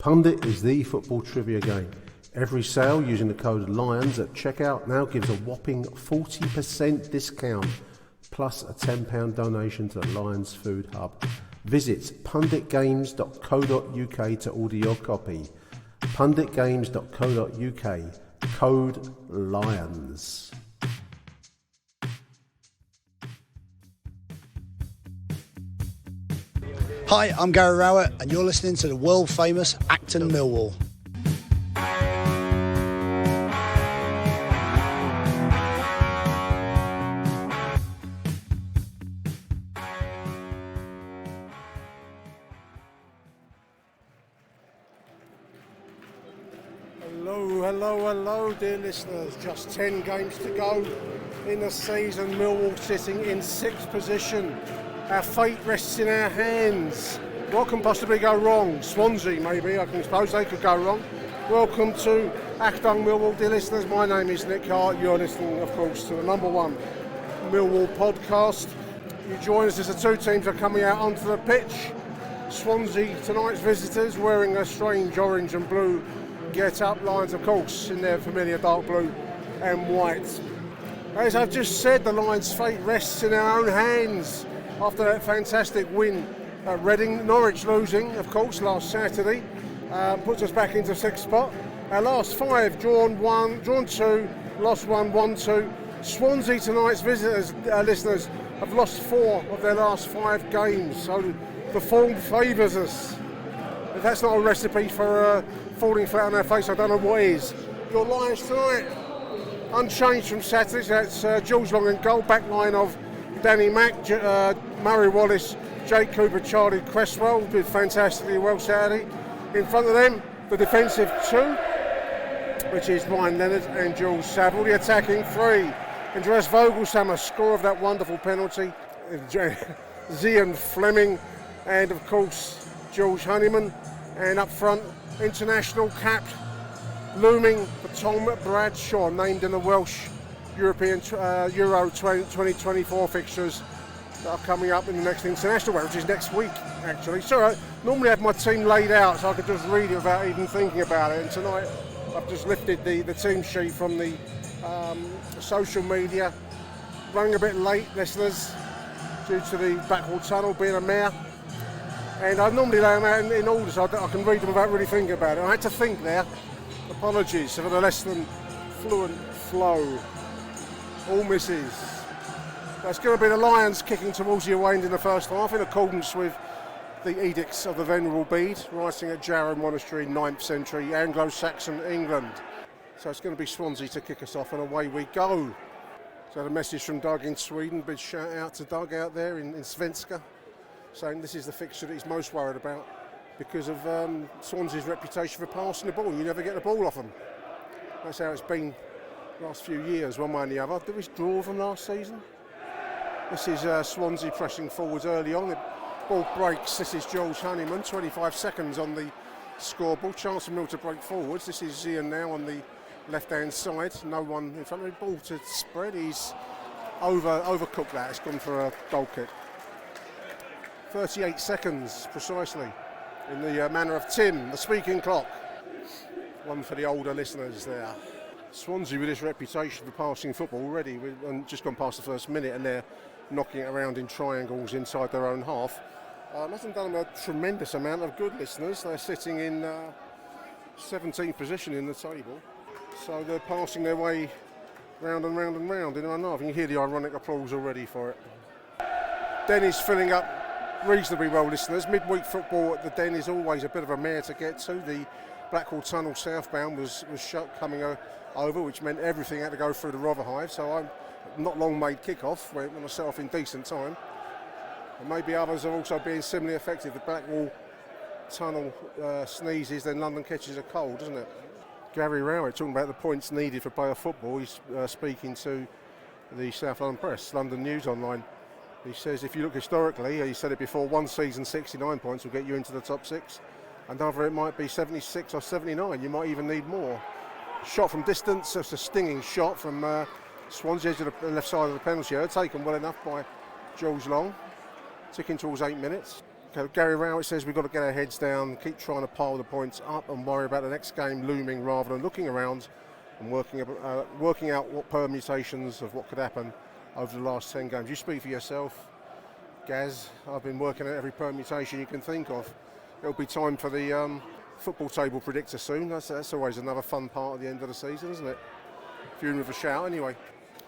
Pundit is the football trivia game. Every sale using the code LIONS at checkout now gives a whopping 40% discount, plus a £10 donation to the Lions Food Hub. Visit punditgames.co.uk to order your copy. punditgames.co.uk, code LIONS. Hi, I'm Gary Rowett and you're listening to the world famous Achtung Millwall. Hello, dear listeners. Just 10 games to go in the season. Millwall sitting in 6th position. Our fate rests in our hands. What can possibly go wrong? Swansea, maybe. I can suppose they could go wrong. Welcome to Achtung Millwall, dear listeners. My name is Nick Hart. You're listening, of course, to the #1 Millwall podcast. You join us as the two teams are coming out onto the pitch. Swansea, tonight's visitors, wearing a strange orange and blue get-up. Lions, of course, in their familiar dark blue and white. As I've just said, the Lions' fate rests in our own hands after that fantastic win at Reading. Norwich losing, of course, last Saturday, puts us back into 6th spot. Our last 5, drawn 1, drawn 2, lost 1, won 2. Swansea, tonight's visitors, listeners, have lost 4 of their last 5 games, so the form favours us. If that's not a recipe for falling flat on our face, I don't know what is. Your Lions tonight, unchanged from Saturday. That's Jules Long in goal, back line of Danny Mack, Murray Wallace, Jake Cooper, Charlie Cresswell, did fantastically well Saturday. In front of them, the defensive 2, which is Ryan Leonard and Jules Saville. The attacking 3, Andreas Vogelsammer, score of that wonderful penalty, Zian Fleming, and of course George Honeyman. And up front, international cap looming for Tom Bradshaw, named in the Welsh European Euro 2024 fixtures that are coming up in the next international, which is next week actually. So I normally have my team laid out so I could just read it without even thinking about it, and tonight I've just lifted the team sheet from the social media. Running a bit late, listeners, due to the Blackwall Tunnel being a mare. And I normally lay them out in order so I can read them without really thinking about it. I had to think there. Apologies for the less than fluent flow. All misses. That's going to be the Lions kicking towards the away end in the first half, in accordance with the edicts of the Venerable Bede, writing at Jarrow Monastery in 9th century Anglo-Saxon England. So it's going to be Swansea to kick us off, and away we go. So the message from Doug in Sweden, big shout out to Doug out there in Svenska, saying this is the fixture that he's most worried about because of Swansea's reputation for passing the ball. You never get the ball off them. That's how it's been the last few years, one way and the other. Did we draw them last season? This is Swansea pressing forwards early on. The ball breaks. This is George Honeyman, 25 seconds on the scoreboard. Chance for Mill to break forwards. This is Zian now on the left-hand side. No one in front of the ball to spread. He's overcooked that. It's gone for a goal kick. 38 seconds precisely in the manner of Tim, the speaking clock. One for the older listeners there. Swansea with this reputation for passing football already, we've just gone past the first minute and they're knocking it around in triangles inside their own half. Hasn't done a tremendous amount of good, listeners. They're sitting in 17th position in the table, so they're passing their way round and round and round in their own half. You can hear the ironic applause already for it. Denny's filling up reasonably well, listeners. Midweek football at the Den is always a bit of a mare to get to. The Blackwall Tunnel southbound was shut coming over, which meant everything had to go through the Rotherhithe, so I'm not long made kick-off, went myself in decent time. And maybe others are also being similarly affected. The Blackwall Tunnel sneezes, then London catches a cold, doesn't it? Gary Rowett talking about the points needed for player football. He's speaking to the South London Press, London News Online. He says if you look historically, he said it before, one season 69 points will get you into the top 6. Another it might be 76 or 79. You might even need more. Shot from distance, just a stinging shot from Swansea, edge of the left side of the penalty area, taken well enough by Jules Long. Ticking towards 8 minutes. Gary Rowett says we've got to get our heads down, keep trying to pile the points up and worry about the next game looming rather than looking around and working out what permutations of what could happen over the last 10 games. You speak for yourself, Gaz. I've been working out every permutation you can think of. It'll be time for the football table predictor soon. That's always another fun part at the end of the season, isn't it? Funeral with a shout anyway.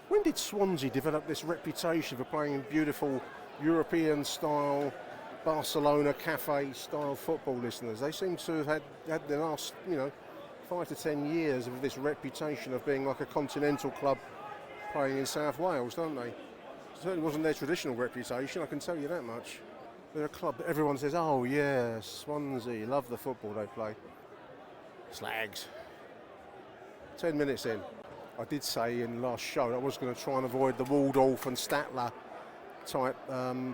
When did Swansea develop this reputation for playing beautiful European style, Barcelona cafe style football, listeners? They seem to have had the last 5 to 10 years of this reputation of being like a continental club playing in South Wales, don't they? It certainly wasn't their traditional reputation, I can tell you that much. They're a club that everyone says, oh yeah, Swansea, love the football they play. Slags. 10 minutes in. I did say in the last show that I was going to try and avoid the Waldorf and Statler type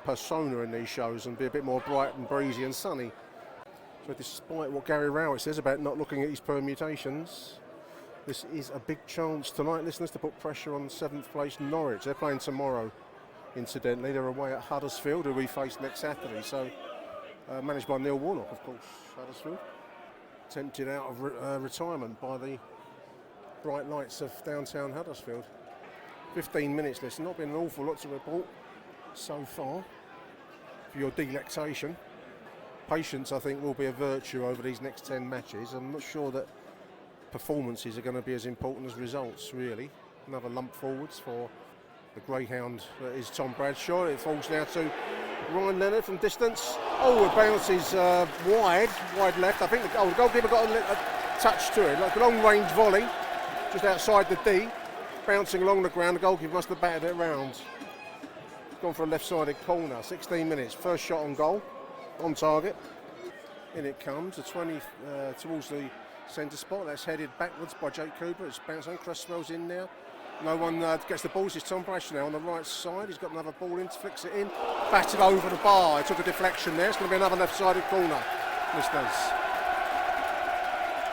persona in these shows and be a bit more bright and breezy and sunny. So despite what Gary Rowett says about not looking at his permutations, this is a big chance tonight, listeners, to put pressure on 7th place Norwich. They're playing tomorrow, incidentally. They're away at Huddersfield, who we face next Saturday. So managed by Neil Warnock, of course, Huddersfield. Tempted out of retirement by the bright lights of downtown Huddersfield. 15 minutes, listen, not been an awful lot to report so far. For your delectation, patience, I think, will be a virtue over these next 10 matches. I'm not sure that performances are going to be as important as results, really. Another lump forwards for the greyhound that is Tom Bradshaw. It falls now to Ryan Leonard from distance. Oh, it bounces wide left. I think the goalkeeper got a touch to it, like a long-range volley, just outside the D, bouncing along the ground. The goalkeeper must have batted it round. It's gone for a left-sided corner. 16 minutes, first shot on goal, on target. In it comes, the 20 towards the centre spot. That's headed backwards by Jake Cooper. It's bounced on. Cresswell's in now. No one gets the ball. This is Tom Bradshaw now on the right side. He's got another ball in, flicks it in, batted over the bar. It took a deflection there. It's going to be another left-sided corner, listeners.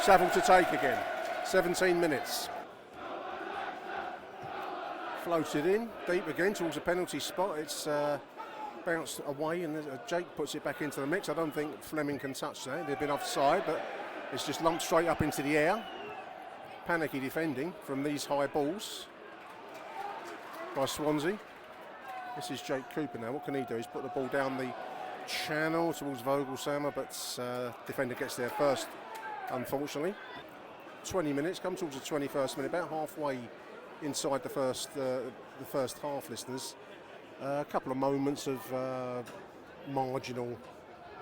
Saville to take again. 17 minutes. Floated in, deep again towards the penalty spot. It's bounced away and Jake puts it back into the mix. I don't think Fleming can touch that. They've been offside, but it's just lumped straight up into the air. Panicky defending from these high balls by Swansea. This is Jake Cooper now. What can he do? He's put the ball down the channel towards Vogelsammer, but defender gets there first, unfortunately. 20 minutes, come towards the 21st minute, about halfway inside the first half, listeners. A couple of moments of marginal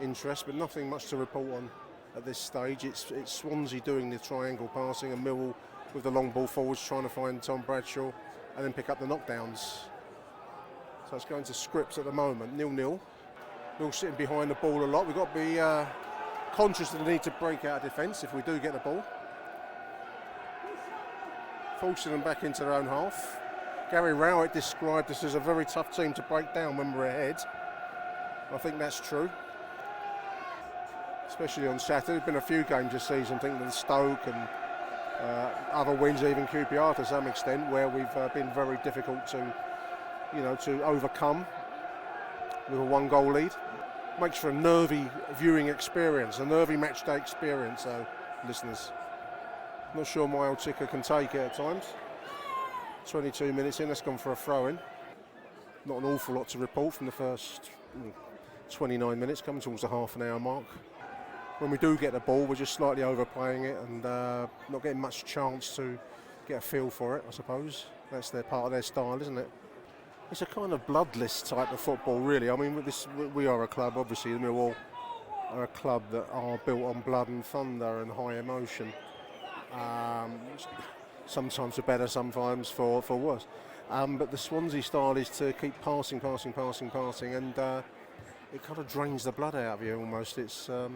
interest, but nothing much to report on at this stage. It's Swansea doing the triangle passing and Millwall with the long ball forwards trying to find Tom Bradshaw and then pick up the knockdowns. So it's going to scripts at the moment, 0-0. We're all sitting behind the ball a lot. We've got to be conscious of the need to break out of defence if we do get the ball. Forcing them back into their own half. Gary Rowett described this as a very tough team to break down when we're ahead. I think that's true. Especially on Saturday. There's been a few games this season, I think, with Stoke and other wins, even QPR to some extent, where we've been very difficult to overcome with a 1-goal lead. Makes for a nervy viewing experience, a nervy match day experience, listeners. Not sure my old ticker can take it at times. 22 minutes in, that's gone for a throw-in. Not an awful lot to report from the first 29 minutes, coming towards the half an hour mark. When we do get the ball, we're just slightly overplaying it and not getting much chance to get a feel for it, I suppose. That's part of their style, isn't it? It's a kind of bloodless type of football, really. I mean, we are a club, obviously, the Millwall are a club that are built on blood and thunder and high emotion. Sometimes for better, sometimes for worse. But the Swansea style is to keep passing, and it kind of drains the blood out of you almost. It's a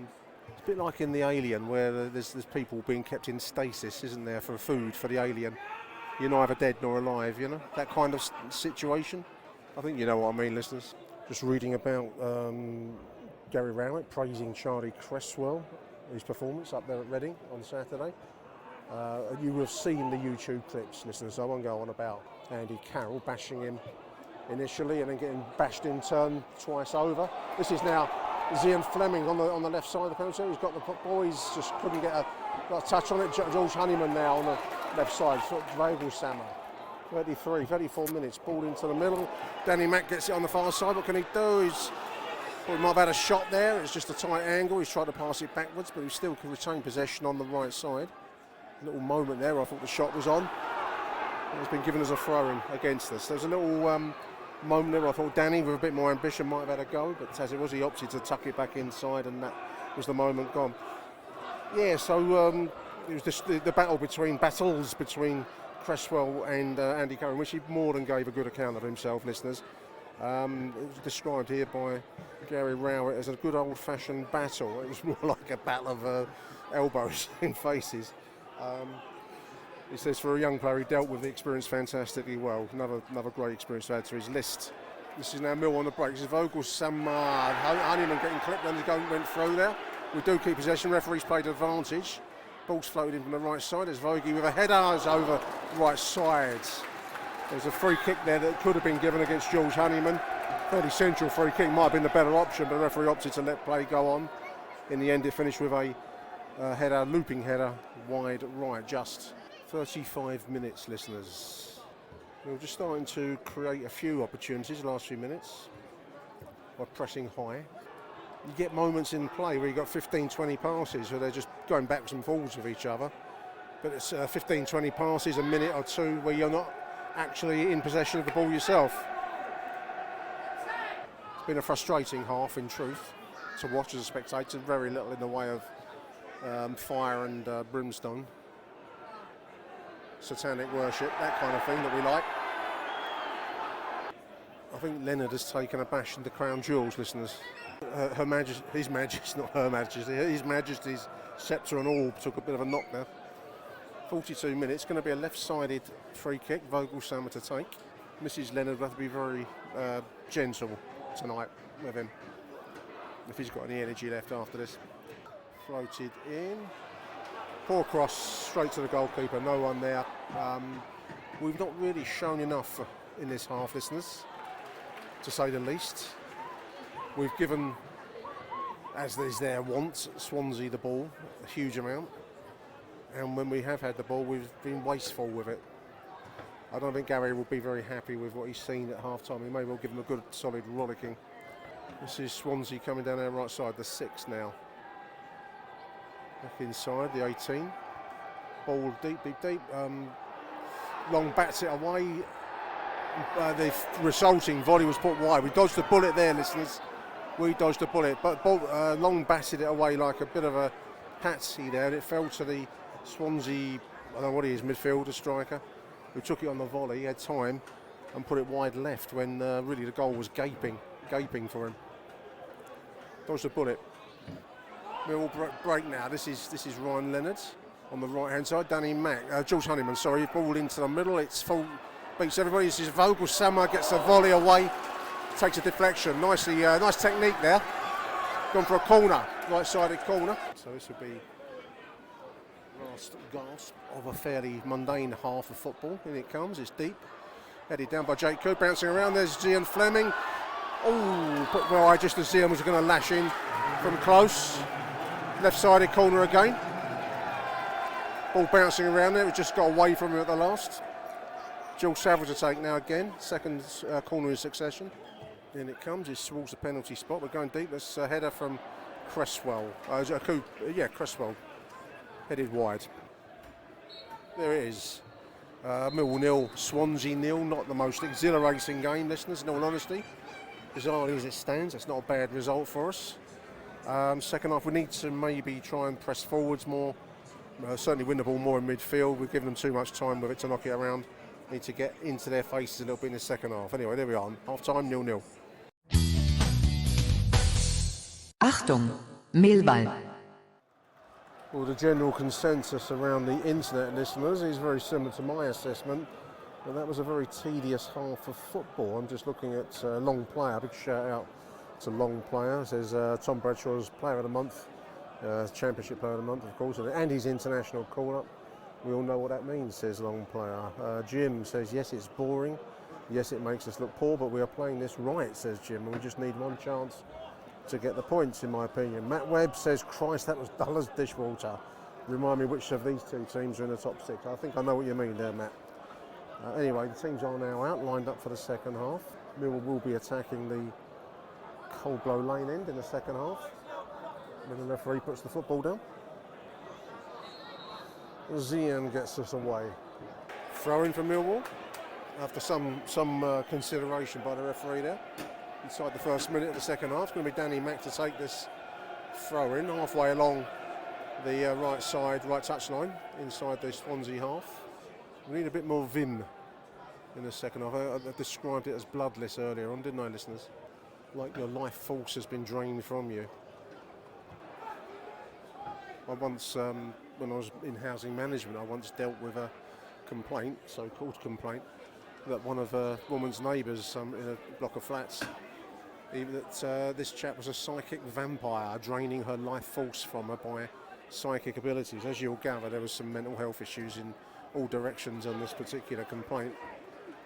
bit like in The Alien, where there's people being kept in stasis, isn't there, for food for the alien. You're neither dead nor alive, that kind of situation. I think you know what I mean, listeners. Just reading about Gary Rowett praising Charlie Cresswell, his performance up there at Reading on Saturday. You will have seen the YouTube clips, listeners, so I won't go on about Andy Carroll bashing him initially and then getting bashed in turn twice over. This is now Zian Fleming on the left side of the penalty. He's got the boys, just couldn't get a touch on it. George Honeyman now on the left side. Vogelshammer. 34 minutes. Ball into the middle. Danny Mack gets it on the far side. What can he do? He might have had a shot there. It's just a tight angle. He's tried to pass it backwards, but he still can retain possession on the right side. A little moment there. I thought the shot was on. It's been given as a throw-in against us. There's a little moment there. I thought Danny, with a bit more ambition, might have had a go, but as it was, he opted to tuck it back inside, and that was the moment gone. Yeah, so it was the battles between Cresswell and Andy Curran, which he more than gave a good account of himself, listeners. It was described here by Gary Rowett as a good old-fashioned battle. It was more like a battle of elbows in faces. He says for a young player, he dealt with the experience fantastically well. Another great experience to add to his list. This is now Mill on the break. This is Vogelshammer. Honeyman getting clipped, and the goal went through there. We do keep possession. Referee's played advantage. Ball's floated in from the right side. There's Vogie with a header over right side. There's a free kick there that could have been given against George Honeyman. Fairly central free kick. Might have been the better option, but the referee opted to let play go on. In the end, it finished with a header, looping header, wide right, just 35 minutes, listeners. We're just starting to create a few opportunities the last few minutes by pressing high. You get moments in play where you've got 15-20 passes where they're just going backwards and forwards with each other. But it's 15-20 passes, a minute or two where you're not actually in possession of the ball yourself. It's been a frustrating half, in truth, to watch as a spectator. Very little in the way of fire and brimstone. Satanic worship, that kind of thing that we like. I think Leonard has taken a bash into Crown Jewels, listeners. His Majesty's sceptre and orb took a bit of a knock there. 42 minutes, going to be a left-sided free kick, Vogelshammer to take. Mrs. Leonard will have to be very gentle tonight with him, if he's got any energy left after this. Floated in. Poor cross, straight to the goalkeeper, no one there. We've not really shown enough in this half, listeners, to say the least. We've given, as is their want, Swansea the ball, a huge amount. And when we have had the ball, we've been wasteful with it. I don't think Gary will be very happy with what he's seen at half-time. He may well give them a good, solid rollicking. This is Swansea coming down our right side, the 6 now. Back inside, the 18. Ball deep. Long bats it away. The resulting volley was put wide. We dodged the bullet there, listeners. We dodged the bullet, but Long batted it away like a bit of a patsy there, and it fell to the Swansea, I don't know what he is, midfielder, striker, who took it on the volley. He had time and put it wide left when really the goal was gaping for him. Dodged the bullet. We'll break now. This is Ryan Leonard on the right hand side. Danny Mack, George Honeyman, sorry, ball into the middle. It's full, beats everybody. This is Vogelshammer, gets the volley away, takes a deflection. Nice technique there. Gone for a corner, right-sided corner. So this will be last gasp of a fairly mundane half of football. In it comes. It's deep, headed down by Jake Cook, bouncing around. There's Zian Fleming. Oh, but well, just as Zian was going to lash in from close. Left-sided corner again. Ball bouncing around there. It just got away from him at the last. Jill Savage to take now again. Second corner in succession. In it comes. It's towards the penalty spot. We're going deep. That's a header from Cresswell. Cresswell. Headed wide. There it is. Millwall 0, Swansea 0. Not the most exhilarating game, listeners, in all honesty. Bizarrely as it stands, that's not a bad result for us. Second half, we need to maybe try and press forwards more. Certainly win the ball more in midfield. We've given them too much time with it to knock it around. Need to get into their faces a little bit in the second half. Anyway, there we are. Half time, 0-0. Achtung, Millwall. Well, the general consensus around the internet, listeners, is very similar to my assessment. But that was a very tedious half of football. I'm just looking at Long Player. Big shout out to Long Player. It says Tom Bradshaw's Player of the Month, Championship Player of the Month, of course, and his international call-up. We all know what that means, says Long Player. Jim says, yes, it's boring. Yes, it makes us look poor, but we are playing this right, says Jim, and we just need one chance to get the points, in my opinion. Matt Webb says, Christ, that was dull as dishwater. Remind me which of these two teams are in the top 6. I think I know what you mean there, Matt. Anyway, the teams are now out, lined up for the second half. Millwall will be attacking the Cold Blow Lane end in the second half, when the referee puts the football down. Zian gets us away. Throw in for Millwall after some consideration by the referee there. Inside the first minute of the second half, it's going to be Danny Mack to take this throw in halfway along the right side, right touch line, inside the Swansea half. We need a bit more vim in the second half. I described it as bloodless earlier on, didn't I, listeners? Like your life force has been drained from you. I once, when I was in housing management, I once dealt with a complaint, so-called complaint, that one of a woman's neighbours in a block of flats, that this chap was a psychic vampire, draining her life force from her by psychic abilities. As you'll gather, there was some mental health issues in all directions on this particular complaint.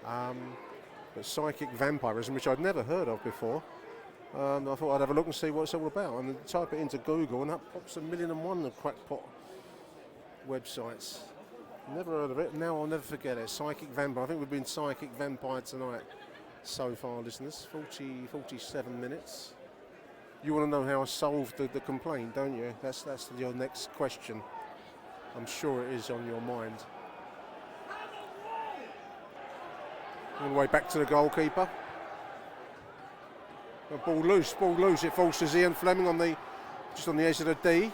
But psychic vampirism, which I'd never heard of before, I thought I'd have a look and see what it's all about, and type it into Google and up pops 1,000,001 of crackpot websites. Never heard of it, now I'll never forget it. Psychic vampire. I think we've been psychic vampire tonight so far, listeners. 47 minutes. You want to know how I solved the complaint, don't you? That's your next question. I'm sure it is on your mind. All the way back to the goalkeeper. Ball loose. It falls to Ian Fleming just on the edge of the D.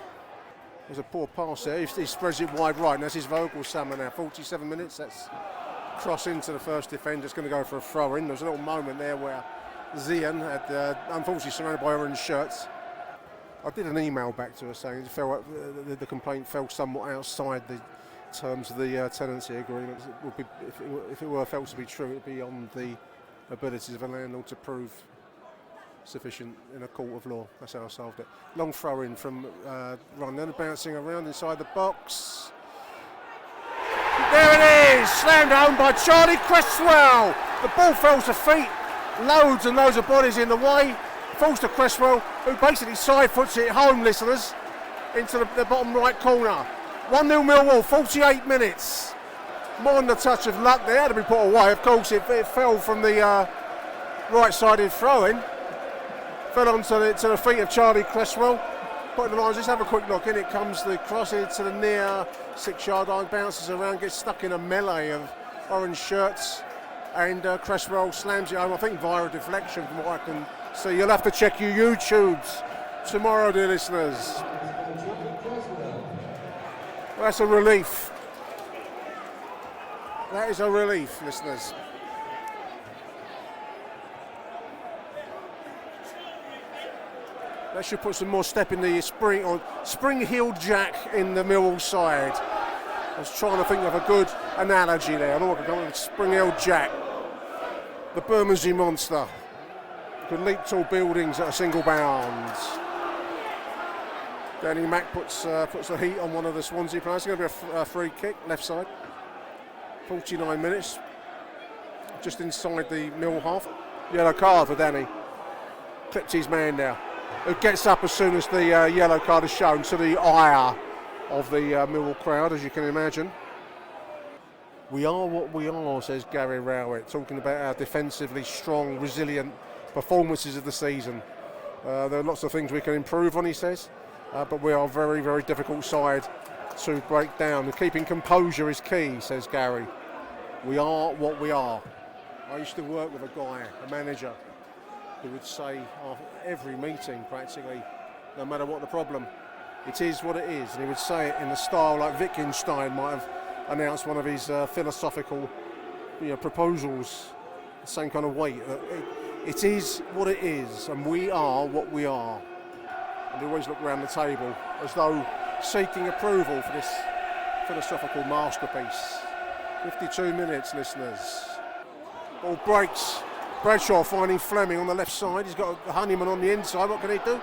There's a poor pass there. He spreads it wide right, and that's his vocal summer now. 47 minutes. That's cross into the first defender. It's going to go for a throw in. There's a little moment there where Zian had, unfortunately, surrounded by orange shirts. I did an email back to her saying the complaint fell somewhat outside the terms of the tenancy agreement. It would be, if it were felt to be true, it would be on the abilities of a landlord to prove sufficient in a court of law. That's how I solved it. Long throw in from Ryan, bouncing around inside the box. There it is, slammed home by Charlie Cresswell. The ball fell to feet, loads and loads of bodies in the way. Falls to Cresswell, who basically side foots it home, listeners, into the bottom right corner. 1-0 Millwall, 48 minutes. More than a touch of luck there to be put away. Of course, it fell from the right-sided throw-in. Fell onto the feet of Charlie Cresswell. Putting the lines, let's have a quick look. In it comes the cross into the near 6-yard line, bounces around, gets stuck in a melee of orange shirts, and Cresswell slams it home, I think via a deflection from what I can see. You'll have to check your YouTubes tomorrow, dear listeners. Well, that's a relief. That is a relief, listeners. That should put some more step in the spring-heeled jack in the Millwall side. I was trying to think of a good analogy there. I know what I could go with spring-heeled jack. The Bermondsey monster could leap tall buildings at a single bound. Danny Mack puts the heat on one of the Swansea players. It's going to be a free kick, left side. 49 minutes. Just inside the Mill half. Yellow card for Danny. Clipped his man now, who gets up as soon as the yellow card is shown, to the ire of the Millwall crowd, as you can imagine. We are what we are, says Gary Rowett, talking about our defensively strong, resilient performances of the season. There are lots of things we can improve on, he says, but we are a very, very difficult side to break down. And keeping composure is key, says Gary. We are what we are. I used to work with a guy, a manager, who would say after every meeting practically, no matter what the problem, it is what it is. And he would say it in the style like Wittgenstein might have announced one of his philosophical proposals, the same kind of weight. It is what it is, and we are what we are. And they always look around the table as though seeking approval for this philosophical masterpiece. 52 minutes, listeners. Ball breaks. Bradshaw finding Fleming on the left side. He's got a Honeyman on the inside. What can he do?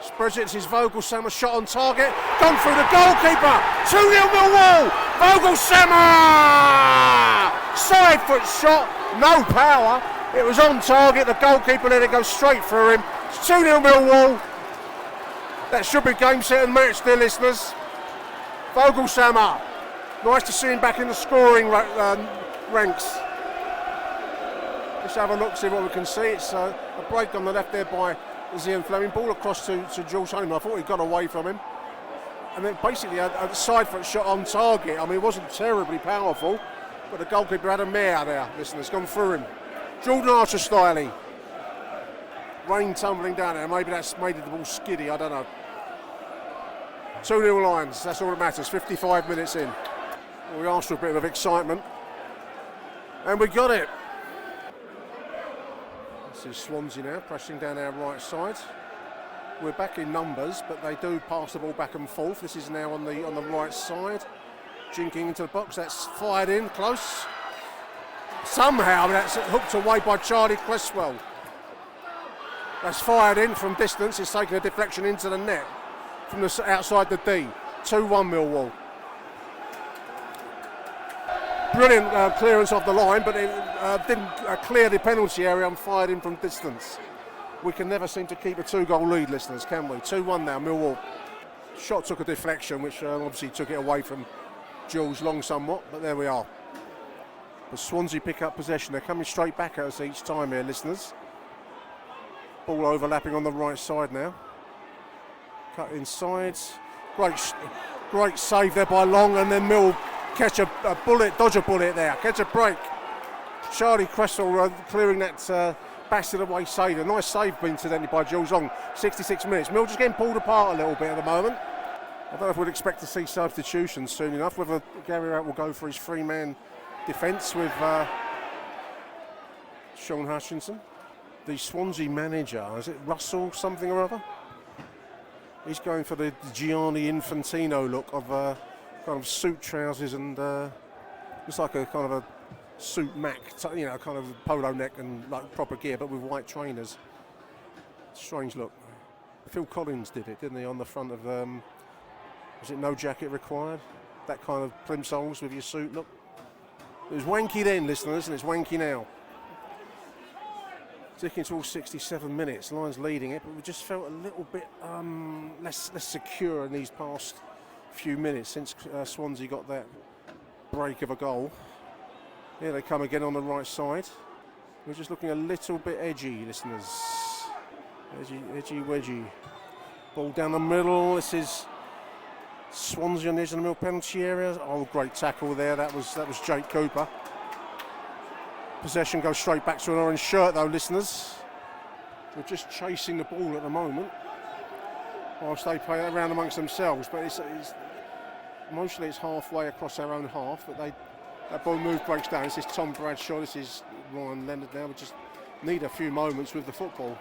Spreads it. It's his Vogelshammer shot on target. Gone through the goalkeeper. 2-0 Millwall. Vogelshammer! Side foot shot. No power. It was on target. The goalkeeper let it go straight through him. It's 2-0 Millwall. That should be game, set and match, dear listeners. Vogelsammer. Nice to see him back in the scoring ranks. Let's have a look, see what we can see. It's a break on the left there by Zian Fleming. Ball across to Jules Holman. I thought he got away from him. And then basically a side foot shot on target. I mean, it wasn't terribly powerful, but the goalkeeper had a mare there. Listen, it's gone through him. Jordan Archer styling. Rain tumbling down there. Maybe that's made the ball skiddy, I don't know. 2-0 Lions, that's all that matters. 55 minutes in. Well, we asked for a bit of excitement. And we got it. This is Swansea now, pressing down our right side. We're back in numbers, but they do pass the ball back and forth. This is now on the right side. Jinking into the box, that's fired in, close. Somehow that's hooked away by Charlie Cresswell. That's fired in from distance, it's taken a deflection into the net from the outside the D. 2-1 Millwall. Brilliant clearance off the line, but it didn't clear the penalty area and fired in from distance. We can never seem to keep a 2-goal lead, listeners, can we? 2-1 now, Millwall. Shot took a deflection, which obviously took it away from Jules Long somewhat, but there we are. But Swansea pick up possession. They're coming straight back at us each time here, listeners. Ball overlapping on the right side now. Cut inside. Great save there by Long, and then Mill catch a bullet, dodge a bullet there, catch a break. Charlie Cresswell clearing that bastard away save. A nice save incidentally by Jules Long. 66 minutes. Mill just getting pulled apart a little bit at the moment. I don't know if we'd expect to see substitutions soon enough, whether Gary Rowett will go for his three-man defence with Sean Hutchinson. The Swansea manager, is it Russell something or other? He's going for the Gianni Infantino look of kind of suit trousers and looks like a kind of a suit Mac, you know, kind of polo neck and like proper gear, but with white trainers. Strange look. Phil Collins did it, didn't he, on the front of, was it No Jacket Required? That kind of plimsolls with your suit look. It was wanky then, listeners, and it's wanky now. Ticking towards 67 minutes, Lions leading it, but we just felt a little bit less secure in these past few minutes since Swansea got that break of a goal. Here they come again on the right side. We're just looking a little bit edgy, listeners. Edgy, wedgy. Ball down the middle. This is Swansea on the edge of the middle penalty area. Oh, great tackle there. That was Jake Cooper. Possession goes straight back to an orange shirt though, listeners. We're just chasing the ball at the moment whilst they play it around amongst themselves, but it's mostly it's halfway across our own half, but that ball move breaks down. This is Tom Bradshaw, this is Ryan Leonard now. We just need a few moments with the football.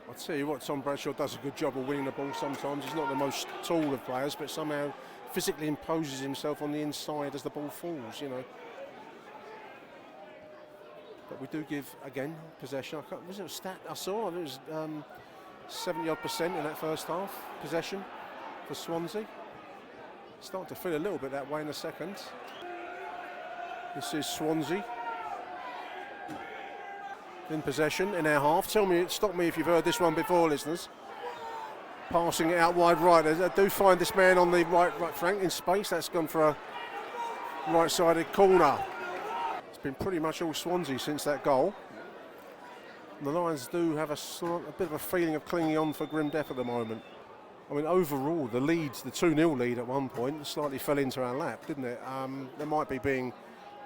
I'll tell you what, Tom Bradshaw does a good job of winning the ball sometimes. He's not the most tall of players, but somehow physically imposes himself on the inside as the ball falls, you know. But we do give, again, possession. Was it a stat I saw? It was 70-odd% in that first half, possession for Swansea. Starting to feel a little bit that way in a second. This is Swansea in possession in our half. Stop me if you've heard this one before, listeners. Passing it out wide right. I do find this man on the right flank in space. That's gone for a right-sided corner. Been pretty much all Swansea since that goal. And the Lions do have a bit of a feeling of clinging on for grim death at the moment. I mean, overall, the 2-0 lead at one point slightly fell into our lap, didn't it? They might be being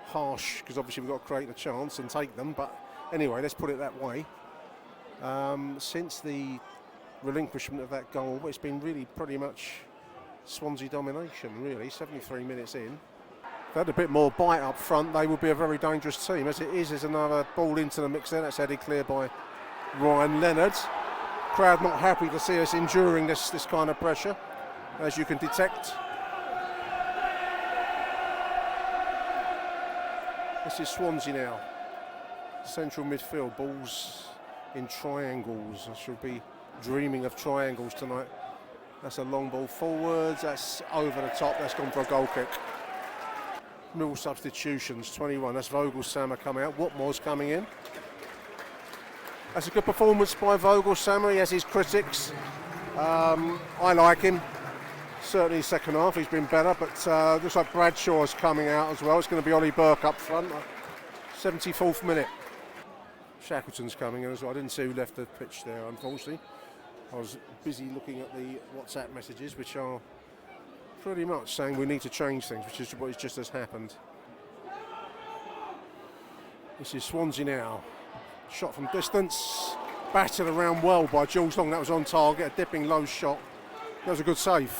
harsh because obviously we've got to create a chance and take them, but anyway, let's put it that way. Since the relinquishment of that goal, it's been really pretty much Swansea domination, really. 73 minutes in. If they had a bit more bite up front, they would be a very dangerous team. As it is, there's another ball into the mix there. That's headed clear by Ryan Leonard. Crowd not happy to see us enduring this kind of pressure, as you can detect. This is Swansea now. Central midfield, balls in triangles. I should be dreaming of triangles tonight. That's a long ball forwards. That's over the top. That's gone for a goal kick. Mill substitutions, 21. That's Vogelsammer coming out. Watmore's coming in. That's a good performance by Vogelshammer. He has his critics. I like him. Certainly second half he's been better, but looks like Bradshaw's coming out as well. It's going to be Ollie Burke up front. 74th minute. Shackleton's coming in as well. I didn't see who left the pitch there, unfortunately. I was busy looking at the WhatsApp messages, which are pretty much saying we need to change things, which is what just has happened. This is Swansea now. Shot from distance, battered around well by Jules Long. That was on target, a dipping low shot. That was a good save.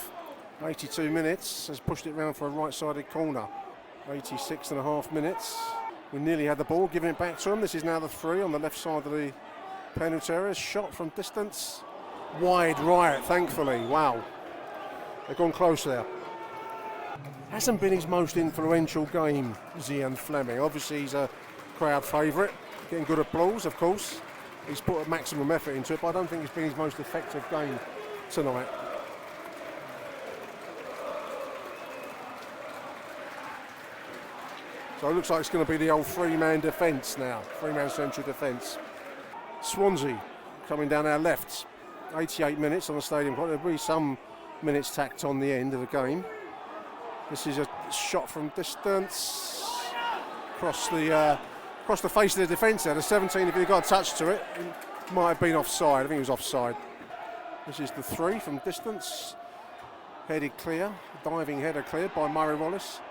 82 minutes, has pushed it round for a right-sided corner. 86.5 minutes. We nearly had the ball, giving it back to him. This is now the 3 on the left side of the penalty area. Shot from distance, wide right, thankfully. Wow, they've gone close there. Hasn't been his most influential game, Zian Fleming. Obviously he's a crowd favourite, getting good applause, of course. He's put a maximum effort into it, but I don't think it's been his most effective game tonight. So it looks like it's going to be the old 3-man defence now, 3-man central defence. Swansea coming down our left. 88 minutes on the stadium clock. There'll be some minutes tacked on the end of the game. This is a shot from distance, across the face of the defence there. The 17, if he got a touch to it, it might have been offside. I think it was offside. This is the 3 from distance. Headed clear, diving header cleared by Murray Wallace.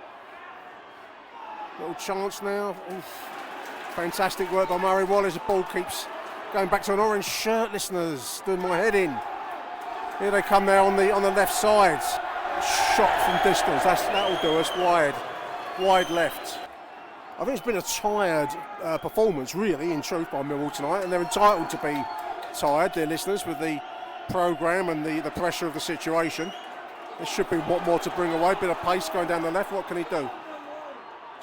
Little chance now. Oof. Fantastic work by Murray Wallace. The ball keeps going back to an orange shirt, listeners. Doing my head in. Here they come there on the left side. Shot from distance. That'll do us wide left. I think it's been a tired performance, really, in truth, by Millwall tonight, and they're entitled to be tired, dear listeners, with the programme and the pressure of the situation. There should be what more to bring away. Bit of pace going down the left. What can he do?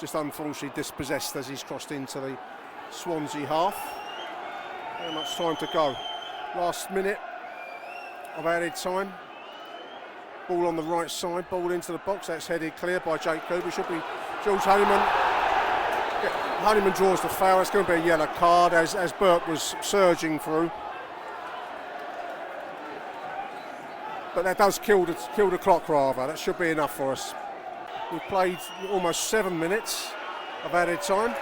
Just unfortunately dispossessed as he's crossed into the Swansea half. Not much time to go. Last minute of added time. Ball on the right side, ball into the box. That's headed clear by Jake Cooper. Should be Jules Honeyman. Honeyman draws the foul. It's going to be a yellow card as Burke was surging through. But that does kill the clock rather. That should be enough for us. We've played almost 7 minutes of added time.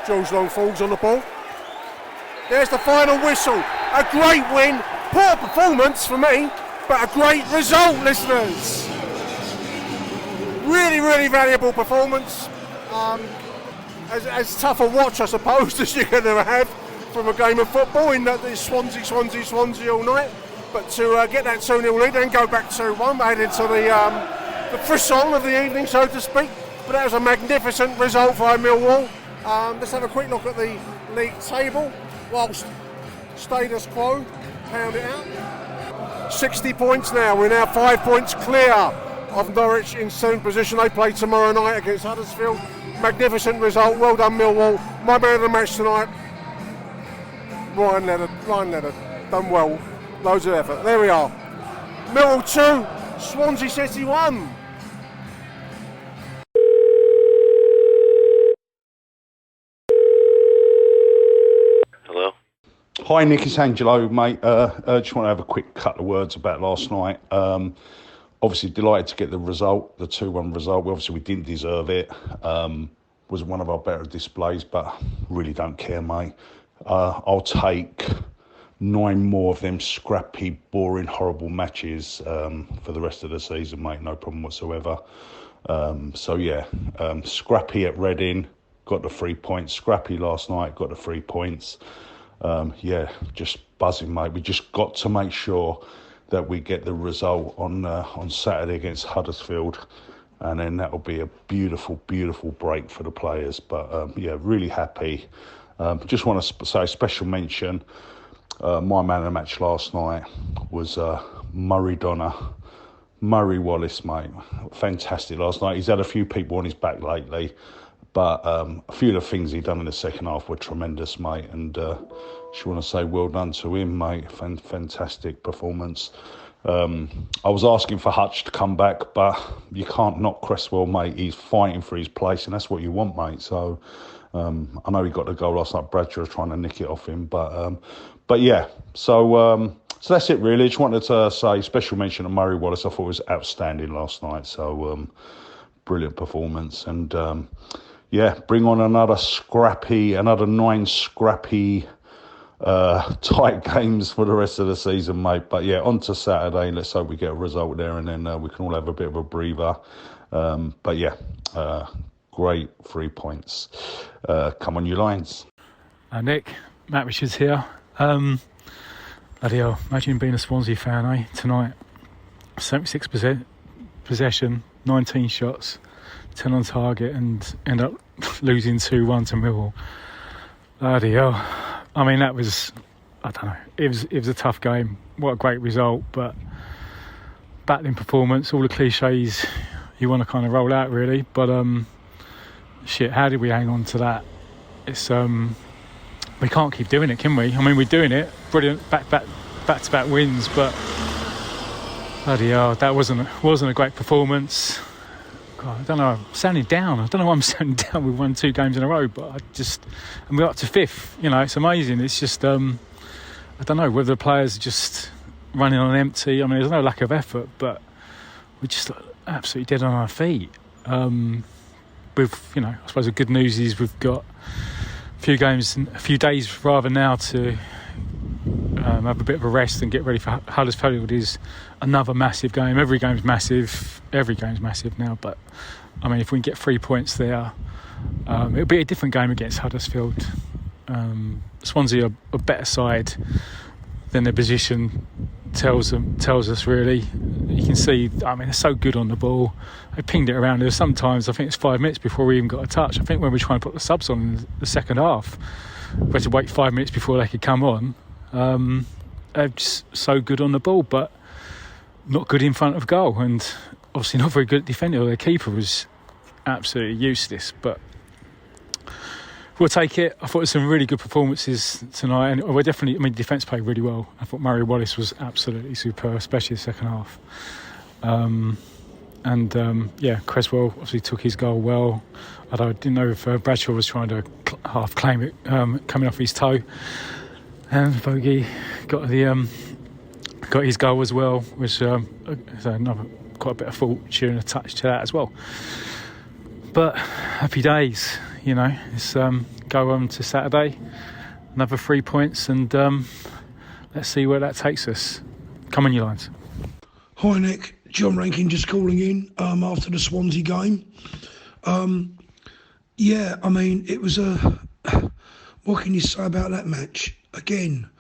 Jules Long falls on the ball. There's the final whistle. A great win. Poor performance for me, but a great result, listeners. Really, really valuable performance. As tough a watch, I suppose, as you're going to have from a game of football in that it's Swansea all night. But to get that 2-0 lead and go back 2-1, made into the frisson of the evening, so to speak. But that was a magnificent result for Millwall. Let's have a quick look at the league table. Whilst status quo, pound it out. 60 points now. We're now 5 points clear of Norwich in 7th position. They play tomorrow night against Huddersfield. Magnificent result. Well done, Millwall. My man of the match tonight, Ryan Leonard. Done well. Loads of effort. There we are. Millwall 2, Swansea City 1. Hello? Hi Nick, it's Angelo, mate. Just want to have a quick couple of words about last night. Obviously delighted to get the result, the 2-1 result. Obviously we didn't deserve it. Was one of our better displays, but really don't care, mate. I'll take 9 more of them scrappy, boring, horrible matches for the rest of the season, mate. No problem whatsoever. Scrappy at Reading, got the 3 points. Scrappy last night, got the 3 points. Just buzzing, mate. We just got to make sure that we get the result on Saturday against Huddersfield, and then that'll be a beautiful, beautiful break for the players. But really happy. Just want to say a special mention. My man of the match last night was Murray Wallace, mate. Fantastic last night. He's had a few people on his back lately, but a few of the things he done in the second half were tremendous, mate. And just want to say well done to him, mate. Fantastic performance. I was asking for Hutch to come back, but you can't knock Cresswell, mate. He's fighting for his place, and that's what you want, mate. So I know he got the goal last night. Bradshaw was trying to nick it off him, but yeah. So that's it really. Just wanted to say special mention to Murray Wallace. I thought it was outstanding last night. So brilliant performance, and bring on another 9 scrappy. Tight games for the rest of the season, mate. But yeah, on to Saturday. Let's hope we get a result there, and then we can all have a bit of a breather. But yeah, great 3 points. Come on, you Lions. Nick, Matt Richards here. Bloody hell, imagine being a Swansea fan, tonight. 76% possession, 19 shots, 10 on target, and end up losing 2-1 to Millwall. Bloody hell. I mean, that was, I don't know, it was a tough game. What a great result, but battling performance, all the cliches you want to kind of roll out, really. But, how did we hang on to that? It's, we can't keep doing it, can we? I mean, we're doing it, brilliant, back-to-back wins, but bloody hell, that wasn't a great performance. God, I don't know, I'm sounding down. I don't know why I'm sounding down. We've won 2 games in a row, but and we're up to 5th. It's amazing. It's just, I don't know whether the players are just running on empty. I mean, there's no lack of effort, but we're just absolutely dead on our feet. I suppose the good news is we've got a few days rather now to have a bit of a rest and get ready for Huddersfield. Is another massive game. Every game's massive now, but I mean, if we can get 3 points there, it'll be a different game against Huddersfield. Swansea are a better side than their position tells us, really. You can see, I mean, they're so good on the ball. They pinged it around. There were sometimes, I think it's 5 minutes before we even got a touch. I think when we were trying to put the subs on in the second half, we had to wait 5 minutes before they could come on. They're just so good on the ball, but not good in front of goal, and obviously not very good at defending. Their keeper was absolutely useless, but we'll take it. I thought there were some really good performances tonight, and we're definitely, I mean, defence played really well. I thought Murray Wallace was absolutely superb, especially the second half. Cresswell obviously took his goal well. Although I didn't know if Bradshaw was trying to half claim it coming off his toe. And Bogey got his goal as well, which another quite a bit of fortune and a touch to that as well. But happy days, it's go on to Saturday, another 3 points, and let's see where that takes us. Come on, you Lions. Hi Nick, John Rankin just calling in after the Swansea game. I mean, it was what can you say about that match? Again,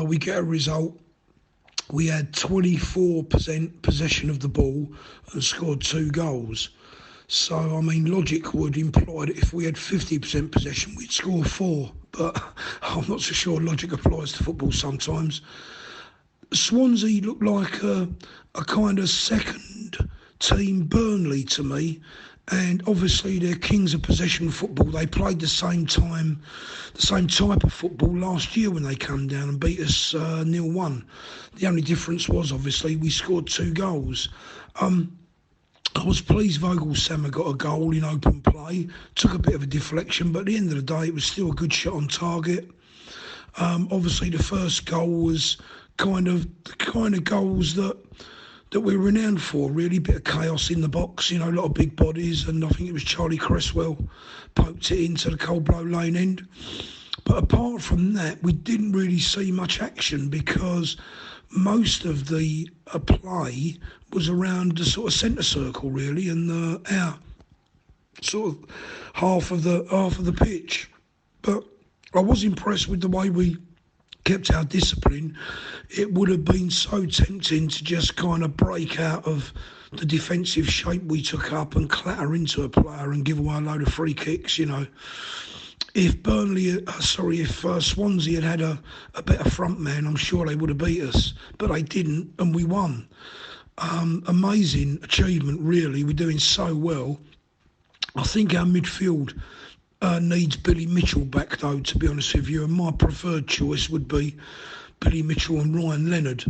we get a result. We had 24% possession of the ball and scored 2 goals. So, I mean, logic would imply that if we had 50% possession, we'd score 4. But I'm not so sure logic applies to football sometimes. Swansea looked like a kind of second team Burnley to me. And obviously they're kings of possession football. They played the same type of football last year when they come down and beat us 0-1. The only difference was obviously we scored 2 goals. I was pleased Vogelsama got a goal in open play. Took a bit of a deflection, but at the end of the day it was still a good shot on target. Obviously the first goal was the kind of goals that we're renowned for, really. Bit of chaos in the box, a lot of big bodies, and I think it was Charlie Cresswell poked it into the Coldblow Lane end. But apart from that, we didn't really see much action because most of the play was around the sort of centre circle, really, and our sort of half of the pitch. But I was impressed with the way we kept our discipline. It would have been so tempting to just kind of break out of the defensive shape we took up and clatter into a player and give away a load of free kicks, If Swansea had a better front man, I'm sure they would have beat us, but they didn't, and we won. Amazing achievement, really. We're doing so well. I think our midfield needs Billy Mitchell back, though, to be honest with you, and my preferred choice would be Billy Mitchell and Ryan Leonard.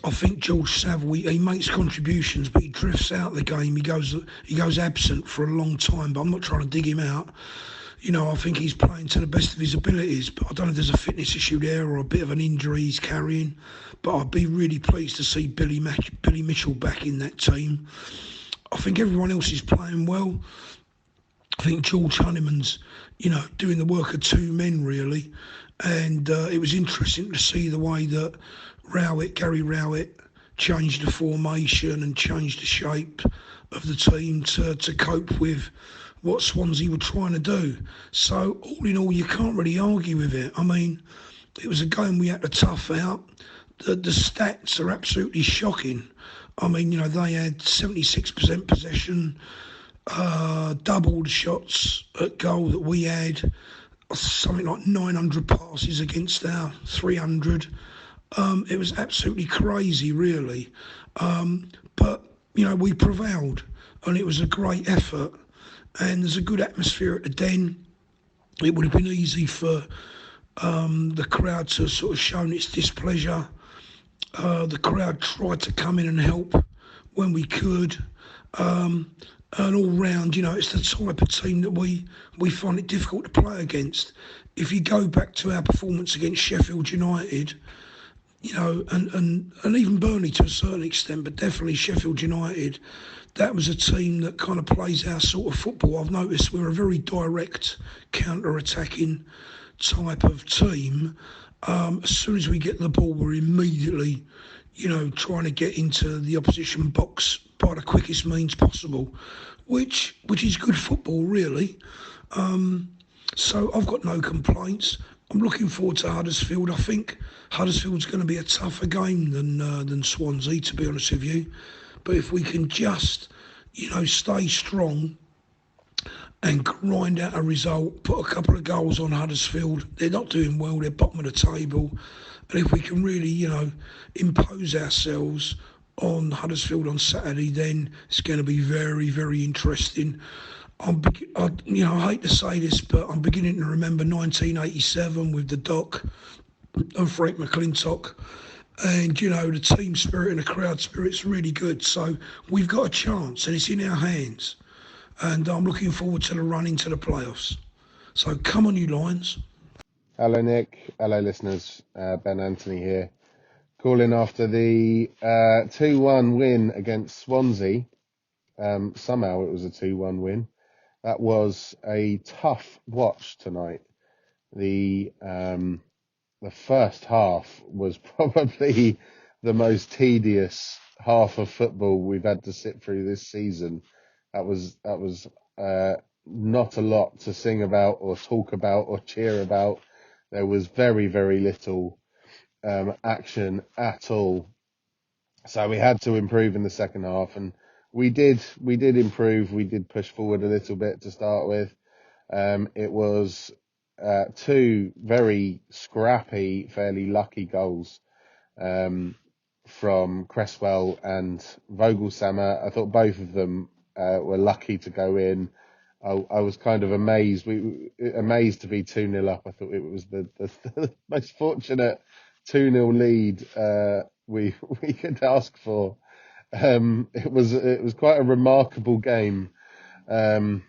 I think George Saville, he makes contributions, but he drifts out the game. He goes absent for a long time. But I'm not trying to dig him out. You know, I think he's playing to the best of his abilities. But I don't know if there's a fitness issue there or a bit of an injury he's carrying. But I'd be really pleased to see Billy Mitchell back in that team. I think everyone else is playing well. I think George Honeyman's, you know, doing the work of two men really. And it was interesting to see the way that Gary Rowett changed the formation and changed the shape of the team to cope with what Swansea were trying to do. So all in all, you can't really argue with it. I mean, it was a game we had to tough out. The stats are absolutely shocking. I mean, you know, they had 76% possession, double the shots at goal that we had, something like 900 passes against our 300. It was absolutely crazy, really. But, you know, we prevailed and it was a great effort. And there's a good atmosphere at the Den. It would have been easy for the crowd to sort of shown its displeasure. The crowd tried to come in and help when we could. And all round, you know, it's the type of team that we find it difficult to play against. If you go back to our performance against Sheffield United, you know, and even Burnley to a certain extent, but definitely Sheffield United, that was a team that kind of plays our sort of football. I've noticed we're a very direct, counter-attacking type of team. As soon as we get the ball, we're immediately, you know, trying to get into the opposition box by the quickest means possible, which is good football, really. So I've got no complaints. I'm looking forward to Huddersfield. I think Huddersfield's going to be a tougher game than Swansea, to be honest with you. But if we can just, you know, stay strong and grind out a result, put a couple of goals on Huddersfield. They're not doing well, they're bottom of the table. And if we can really, you know, impose ourselves on Huddersfield on Saturday, then it's going to be very, very interesting. I hate to say this, but I'm beginning to remember 1987 with the Doc and Frank McClintock. And, you know, the team spirit and the crowd spirit's really good. So we've got a chance and it's in our hands. And I'm looking forward to the run into the playoffs. So come on, you Lions. Hello, Nick. Hello, listeners. Ben Anthony here. Calling after the 2-1 win against Swansea. Somehow it was a 2-1 win. That was a tough watch tonight. The first half was probably the most tedious half of football we've had to sit through this season. That was not a lot to sing about or talk about or cheer about. There was very, very little action at all. So we had to improve in the second half, and we did improve. We did push forward a little bit to start with. It was two very scrappy, fairly lucky goals from Cresswell and Vogelsammer. I thought both of them were lucky to go in. I was kind of amazed. Amazed to be 2-0 up. I thought it was the most fortunate 2-0 lead we could ask for. It was quite a remarkable game. And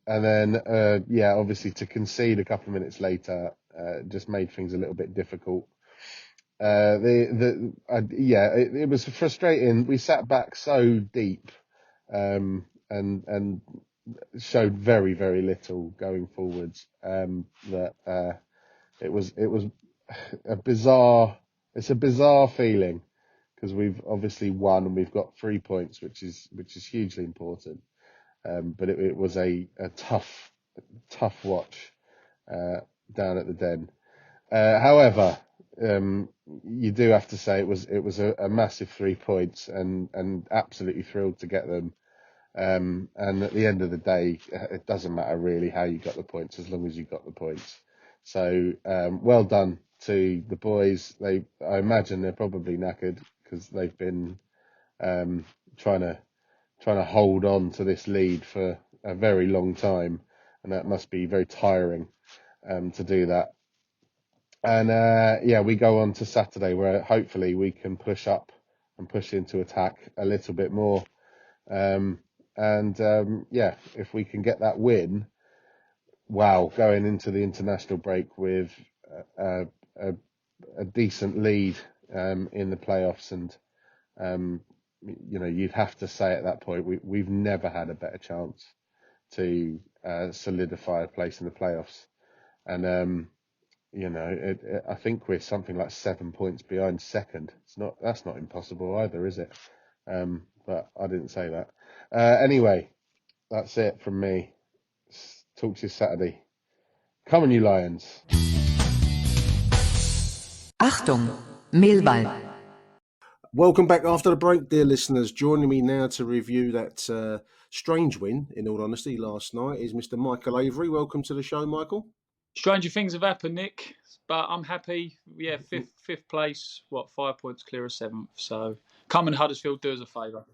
then obviously to concede a couple of minutes later just made things a little bit difficult. It was frustrating. We sat back so deep, and showed very, very little going forwards. That it was a bizarre. It's a bizarre feeling because we've obviously won and we've got 3 points, which is hugely important. But it was a tough watch down at the Den. However, you do have to say it was a massive 3 points and absolutely thrilled to get them. And at the end of the day, it doesn't matter really how you got the points as long as you got the points. So well done to the boys. I imagine they're probably knackered because they've been trying to hold on to this lead for a very long time, and that must be very tiring to do that. And we go on to Saturday where hopefully we can push up and push into attack a little bit more. If we can get that win, wow, going into the international break with a decent lead in the playoffs, and you'd have to say at that point we've never had a better chance to solidify a place in the playoffs. And I think we're something like 7 points behind second. That's not impossible either, is it? But I didn't say that. Anyway, that's it from me. Talk to you Saturday. Come on, you Lions. Achtung, Millwall. Welcome back after the break, dear listeners. Joining me now to review that strange win, in all honesty, last night is Mr. Michael Avery. Welcome to the show, Michael. Stranger things have happened, Nick, but I'm happy. Yeah, fifth place, 5 points clear of 7th. So come and Huddersfield, do us a favour.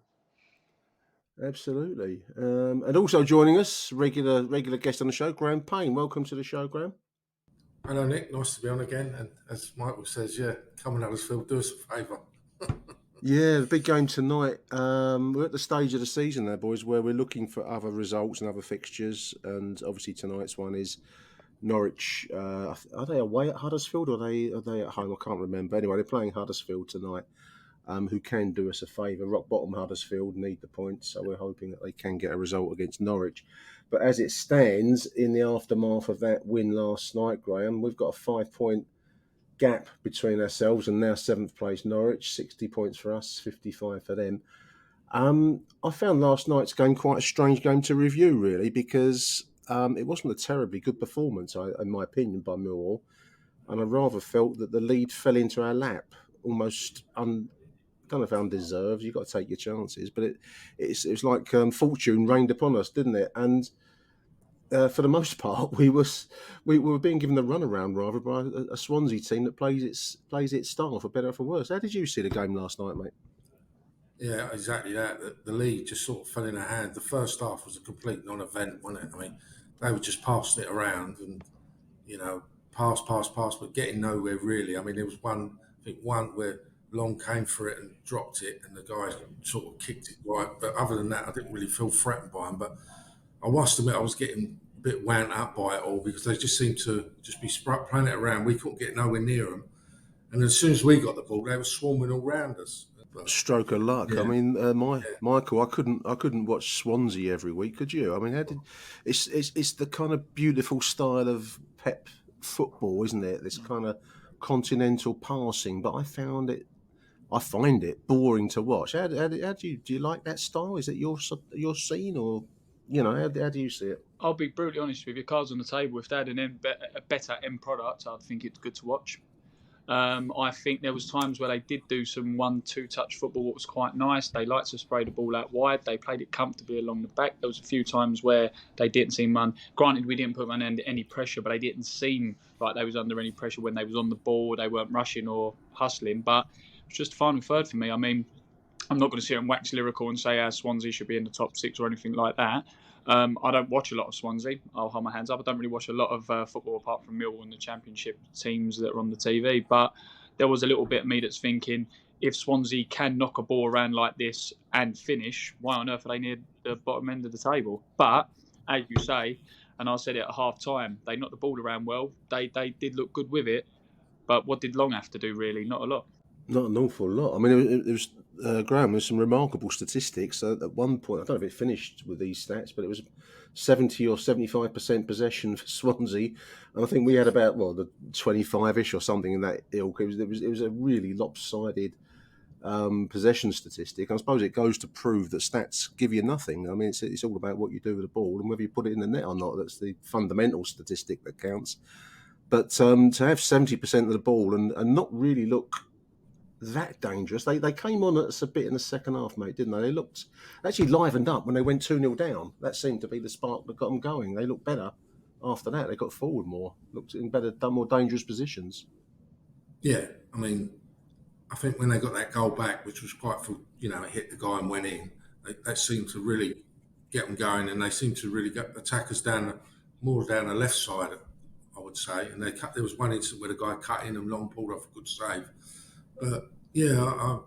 Absolutely. And also joining us, regular guest on the show, Graham Payne. Welcome to the show, Graham. Hello, Nick. Nice to be on again. And as Michael says, come and Huddersfield, do us a favour. Yeah, the big game tonight. We're at the stage of the season there, boys, where we're looking for other results and other fixtures. And obviously tonight's one is Norwich. Are they away at Huddersfield or are they at home? I can't remember. Anyway, they're playing Huddersfield tonight, who can do us a favour. Rock bottom Huddersfield need the points, so we're hoping that they can get a result against Norwich. But as it stands, in the aftermath of that win last night, Graham, we've got a 5-point gap between ourselves and now 7th place Norwich, 60 points for us, 55 for them. I found last night's game quite a strange game to review, really, because it wasn't a terribly good performance, in my opinion, by Millwall, and I rather felt that the lead fell into our lap, almost don't know if undeserved. You've got to take your chances, but it was like fortune rained upon us, didn't it? And for the most part, we were being given the runaround rather by a Swansea team that plays its style, for better or for worse. How did you see the game last night, mate? Yeah, exactly that. The lead just sort of fell in our hand. The first half was a complete non-event, wasn't it? I mean, they were just passing it around and, pass, but getting nowhere really. I mean, there was one where Long came for it and dropped it, and the guy sort of kicked it right. But other than that, I didn't really feel threatened by him. But I must admit, I was getting a bit wound up by it all because they just seemed to just be playing it around. We couldn't get nowhere near them. And as soon as we got the ball, they were swarming all round us. Stroke of luck. Yeah. I mean, Michael, I couldn't watch Swansea every week, could you? I mean, it's the kind of beautiful style of Pep football, isn't it? This kind of continental passing, but I find it boring to watch. How do you like that style? Is it your scene, or how do you see it? I'll be brutally honest with you. Cards on the table. If they had a better end product, I'd think it's good to watch. I think there was times where they did do some 1-2 touch football, what was quite nice. They liked to spray the ball out wide. They played it comfortably along the back. There was a few times where they didn't seem granted, we didn't put them under any pressure, but they didn't seem like they was under any pressure when they was on the ball. They weren't rushing or hustling, but it was just a final third for me. I mean, I'm not going to sit and wax lyrical and say Swansea should be in the top 6 or anything like that. I don't watch a lot of Swansea. I'll hold my hands up. I don't really watch a lot of football apart from Millwall and the Championship teams that are on the TV. But there was a little bit of me that's thinking, if Swansea can knock a ball around like this and finish, why on earth are they near the bottom end of the table? But as you say, and I said it at half time, they knocked the ball around well. They did look good with it. But what did Long have to do, really? Not a lot. Not an awful lot. I mean, it was Graham. There's some remarkable statistics. At one point, I don't know if it finished with these stats, but it was 70 or 75% possession for Swansea, and I think we had about the 25ish or something in that ilk. It was a really lopsided possession statistic. I suppose it goes to prove that stats give you nothing. I mean, it's all about what you do with the ball and whether you put it in the net or not. That's the fundamental statistic that counts. But to have 70% of the ball and not really look that dangerous. They came on us a bit in the second half, mate, didn't they? They looked actually livened up when they went 2-0 down. That seemed to be the spark that got them going. They looked better after that. They got forward more, looked in better, more dangerous positions. Yeah, I mean, I think when they got that goal back, which was quite full, it hit the guy and went in, that seemed to really get them going, and they seemed to really get attackers more down the left side, I would say. And there was one incident where the guy cut in and Long pulled off a good save. But yeah,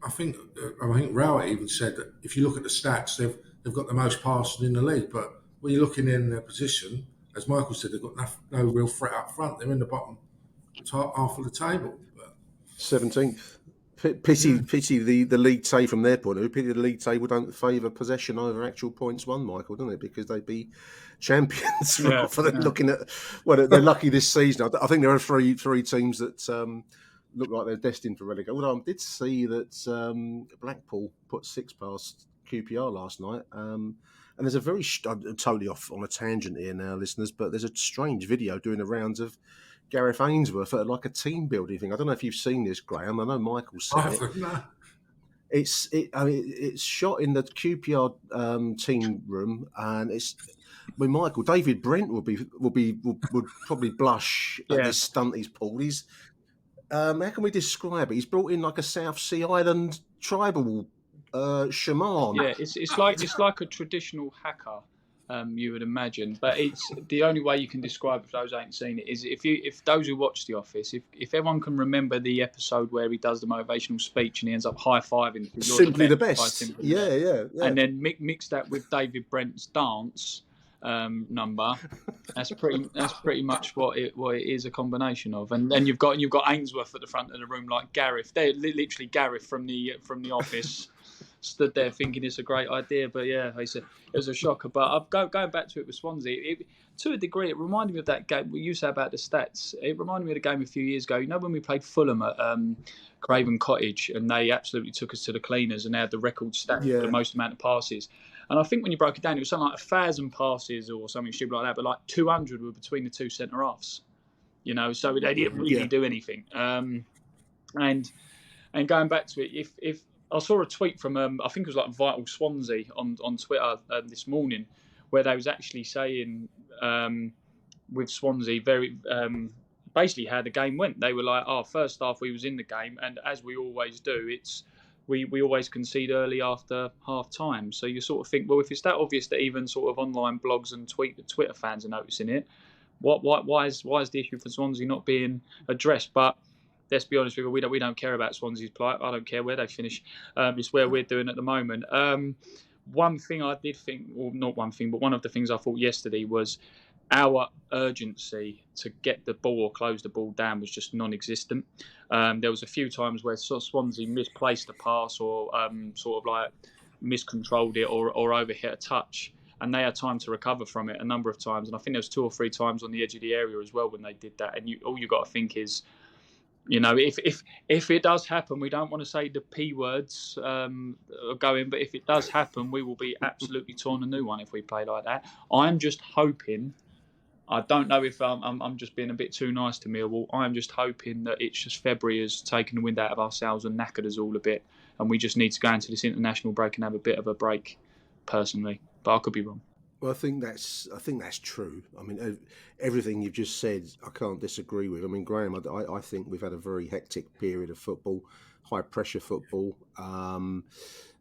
I think Rowett even said that if you look at the stats, they've got the most passes in the league. But when you're looking in their position, as Michael said, they've got no real threat up front. They're in the bottom half of the table. 17th. Pity the league table from their point of view. Pity the league table don't favour possession over actual points won, Michael, don't it? Because they'd be champions rather than looking at. Well, they're lucky this season. I think there are three teams that look like they're destined for relegation. Although I did see that Blackpool put 6 past QPR last night. And there's a very I'm totally off on a tangent here now, listeners, but there's a strange video doing the rounds of Gareth Ainsworth at like a team building thing. I don't know if you've seen this, Graham. I know Michael's seen it. No. It's shot in the QPR team room, and it's. When Michael, David Brent would probably blush at this stunt he's pulled. He's how can we describe it? He's brought in like a South Sea Island tribal shaman. Yeah, it's like a traditional hacker. You would imagine, but it's the only way you can describe it for those who ain't seen it is if those who watch The Office, if everyone can remember the episode where he does the motivational speech and he ends up high-fiving Simply the Best, yeah, and then mix that with David Brent's dance number. That's pretty much what it is a combination of, and then you've got Ainsworth at the front of the room like Gareth. They're literally Gareth from the Office. Stood there thinking it's a great idea, but it was a shocker. But going back to it with Swansea, to a degree, it reminded me of that game you said about the stats. It reminded me of the game a few years ago. You know when we played Fulham at Craven Cottage, and they absolutely took us to the cleaners, and they had the record stat for the most amount of passes. And I think when you broke it down, it was something like 1,000 passes or something stupid like that, but like 200 were between the two centre halves. You know, so they didn't really do anything. And going back to it, if I saw a tweet from I think it was like Vital Swansea on Twitter this morning, where they was actually saying with Swansea very basically how the game went. They were like, first half we was in the game, and as we always do, we always concede early after half time. So you sort of think, well, if it's that obvious that even sort of online blogs and Twitter fans are noticing it, why is the issue for Swansea not being addressed? But let's be honest with you, we don't care about Swansea's plight. I don't care where they finish. It's where we're doing at the moment. One thing I did think, or not one thing, but one of the things I thought yesterday was our urgency to get the ball or close the ball down was just non-existent. There was a few times where Swansea misplaced a pass or sort of like miscontrolled it or overhit a touch, and they had time to recover from it a number of times. And I think there was 2 or 3 times on the edge of the area as well when they did that. And all you got to think is, you know, if it does happen, we don't want to say the P words going, but if it does happen, we will be absolutely torn a new one if we play like that. I'm just hoping, I don't know if I'm just being a bit too nice to Millwall. I'm just hoping that it's just February has taken the wind out of our sails and knackered us all a bit, and we just need to go into this international break and have a bit of a break, personally. But I could be wrong. Well, I think that's true. I mean, everything you've just said, I can't disagree with. I mean, Graham, I think we've had a very hectic period of football, high pressure football.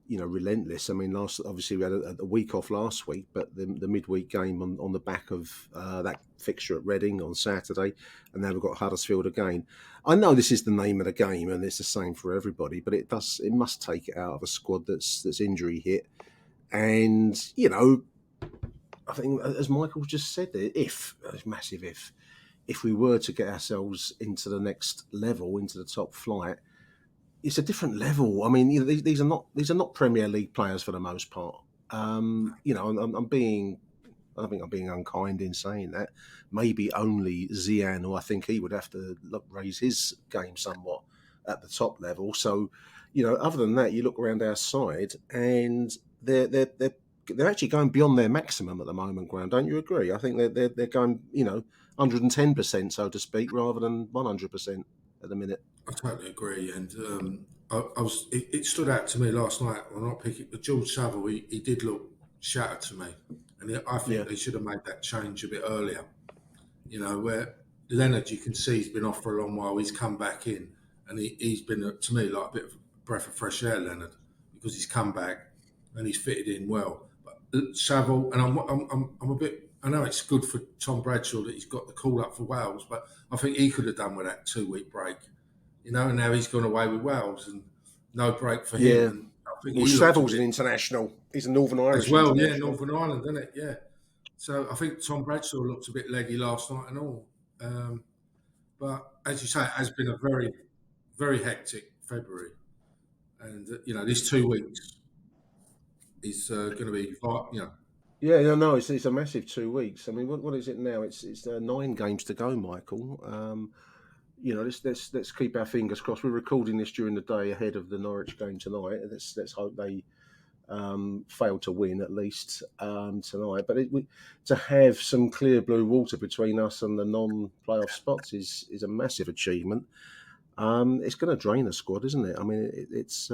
Relentless. I mean, obviously we had a week off last week, but the midweek game on the back of that fixture at Reading on Saturday, and now we've got Huddersfield again. I know this is the name of the game, and it's the same for everybody, but it must take it out of a squad that's injury hit, and I think, as Michael just said, massive if we were to get ourselves into the next level, into the top flight, it's a different level. I mean, these are not Premier League players for the most part. I think I'm being unkind in saying that. Maybe only Zian, who I think he would have to raise his game somewhat at the top level. So, other than that, you look around our side and they're actually going beyond their maximum at the moment, Graham. Don't you agree? I think they're going, 110%, so to speak, rather than 100% at the minute. I totally agree, and it stood out to me last night when I picked it. George Saville, he did look shattered to me, and I think they should have made that change a bit earlier. Where Leonard, you can see he's been off for a long while. He's come back in, and he's been to me like a bit of a breath of fresh air, Leonard, because he's come back and he's fitted in well. But Saville, and I'm a bit. I know it's good for Tom Bradshaw that he's got the call up for Wales, but I think he could have done with that 2-week break. And now he's gone away with Wales, and no break for Yeah. him. And I think Well, he looked Saville's an international. He's a Northern Irish as well. Yeah, international. Northern Ireland, isn't it? Yeah. So I think Tom Bradshaw looked a bit leggy last night and all. But as you say, it has been a very, very hectic February. And, these 2 weeks is going to be, Yeah, no, it's a massive 2 weeks. I mean, what is it now? It's 9 games to go, Michael. Let's keep our fingers crossed. We're recording this during the day ahead of the Norwich game tonight. Let's hope they fail to win at least tonight. But to have some clear blue water between us and the non-playoff spots is a massive achievement. It's going to drain the squad, isn't it? I mean, it's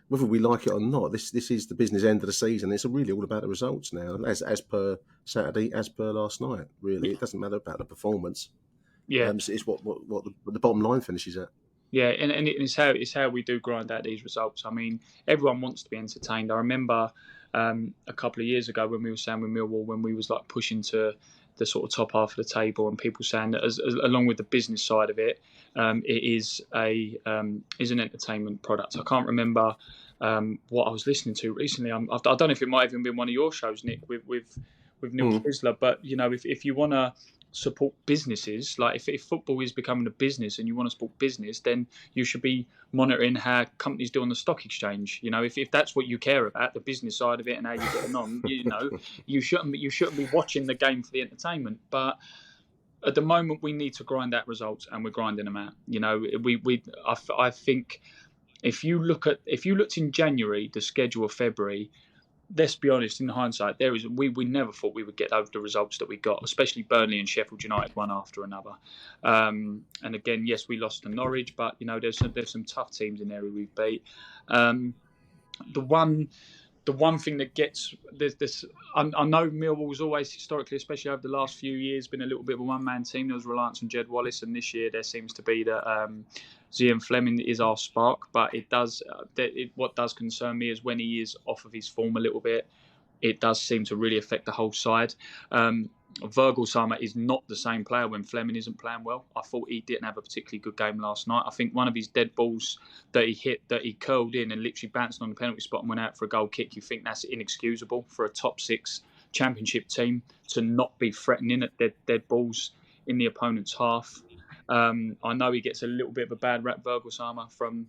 whether we like it or not. This is the business end of the season. It's really all about the results now, as per Saturday, as per last night. Really, it doesn't matter about the performance. Yeah, it's what the bottom line finishes at. Yeah, and it's how we do grind out these results. I mean, everyone wants to be entertained. I remember a couple of years ago when we were saying with Millwall, when we was like pushing to the sort of top half of the table, and people saying that as along with the business side of it, it is an entertainment product. I can't remember what I was listening to recently. I don't know if it might have even been one of your shows, Nick, with Neil Trisler. But if you want to support businesses, like if football is becoming a business and you want to support business, then you should be monitoring how companies do on the stock exchange. If that's what you care about, the business side of it and how you're getting on, you shouldn't be watching the game for the entertainment. But at the moment, we need to grind out results, and we're grinding them out. I think if you looked in January, the schedule of February, let's be honest, in hindsight, we never thought we would get over the results that we got, especially Burnley and Sheffield United, one after another. And again, yes, we lost to Norwich, but there's some tough teams in there who we've beat. The one thing that gets this, I know Millwall's always historically, especially over the last few years, been a little bit of a one-man team. There was reliance on Jed Wallace, and this year there seems to be that Zian Fleming is our spark. But what does concern me is when he is off of his form a little bit, it does seem to really affect the whole side. Virgil-Sama is not the same player when Fleming isn't playing well. I thought he didn't have a particularly good game last night. I think one of his dead balls that he hit, that he curled in and literally bounced on the penalty spot and went out for a goal kick, you think that's inexcusable for a top 6 championship team to not be threatening at dead balls in the opponent's half. I know he gets a little bit of a bad rap, Virgil-Sama, from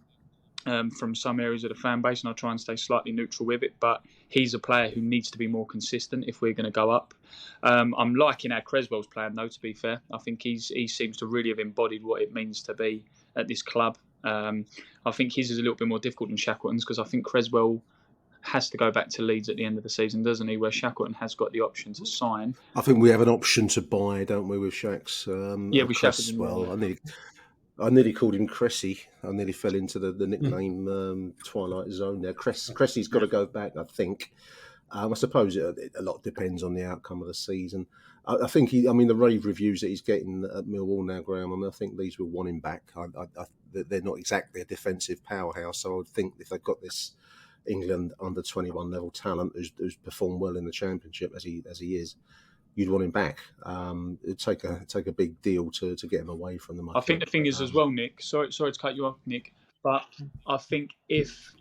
some areas of the fan base, and I try and stay slightly neutral with it, but he's a player who needs to be more consistent if we're going to go up. I'm liking how Creswell's playing, though, to be fair. I think he seems to really have embodied what it means to be at this club. I think his is a little bit more difficult than Shackleton's, because I think Creswell has to go back to Leeds at the end of the season, doesn't he? Where Shackleton has got the option to sign. I think we have an option to buy, don't we, with Shacks? Yeah, with Shackleton. I nearly called him Cressy. I nearly fell into the nickname Twilight Zone there. Cressy's got to go back, I think. I suppose a lot depends on the outcome of the season. I think the rave reviews that he's getting at Millwall now, Graham, I think Leeds will want him back. They're not exactly a defensive powerhouse, so I would think if they've got this England under 21 level talent who's performed well in the Championship as he is, you'd want him back. It'd take a big deal to get him away from them. I think the thing is as well, Nick. Sorry to cut you off, Nick, but I think if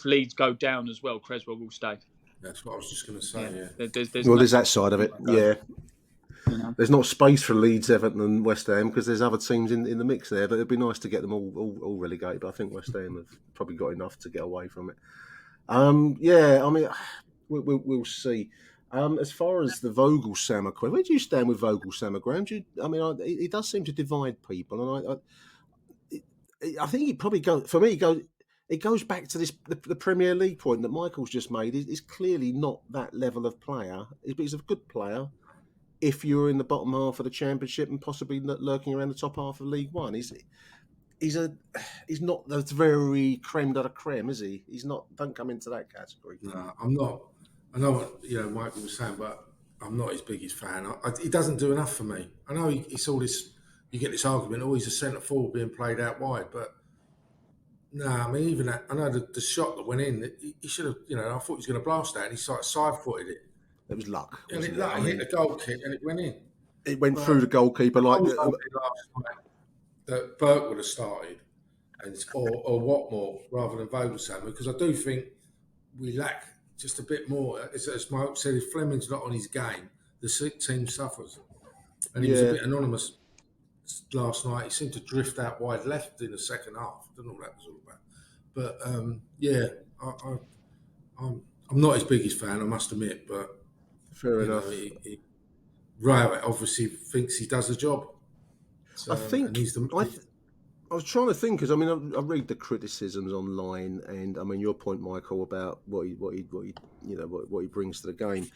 Leeds go down as well, Creswell will stay. That's what I was just going to say. Yeah. There's that side of it. Yeah. There's not space for Leeds, Everton, and West Ham because there's other teams in the mix there. But it'd be nice to get them all relegated. But I think West Ham have probably got enough to get away from it. We'll see. As far as the Vogel-Sama question, where do you stand with Vogel-Sama, Graham? He does seem to divide people, and I think it probably goes. For me, it goes back to the Premier League point that Michael's just made. He's clearly not that level of player. He's a good player if you're in the bottom half of the Championship and possibly lurking around the top half of League One. He's not the very creme de la creme, is he? He's not. Don't come into that category. No, I'm not. I know what Michael was saying, but I'm not his biggest fan. He doesn't do enough for me. I know it's all this. You get this argument, he's a centre forward being played out wide, but no, I mean even that. I know the shot that went in, he should have. I thought he was going to blast that, and he side-footed it. It was luck. He hit the goal kick, and it went in. It went through the goalkeeper like last night that Burke would have started, and or Watmore rather than Vogelsammer, because I do think we lack just a bit more. As Mark said, if Fleming's not on his game, the team suffers. And he was a bit anonymous last night. He seemed to drift out wide left in the second half. I don't know what that was all about. But I'm not his biggest fan, I must admit. But fair enough. Rowett obviously thinks he does the job. So, I think I was trying to think, because I mean I read the criticisms online, and I mean your point, Michael, about what he brings to the game.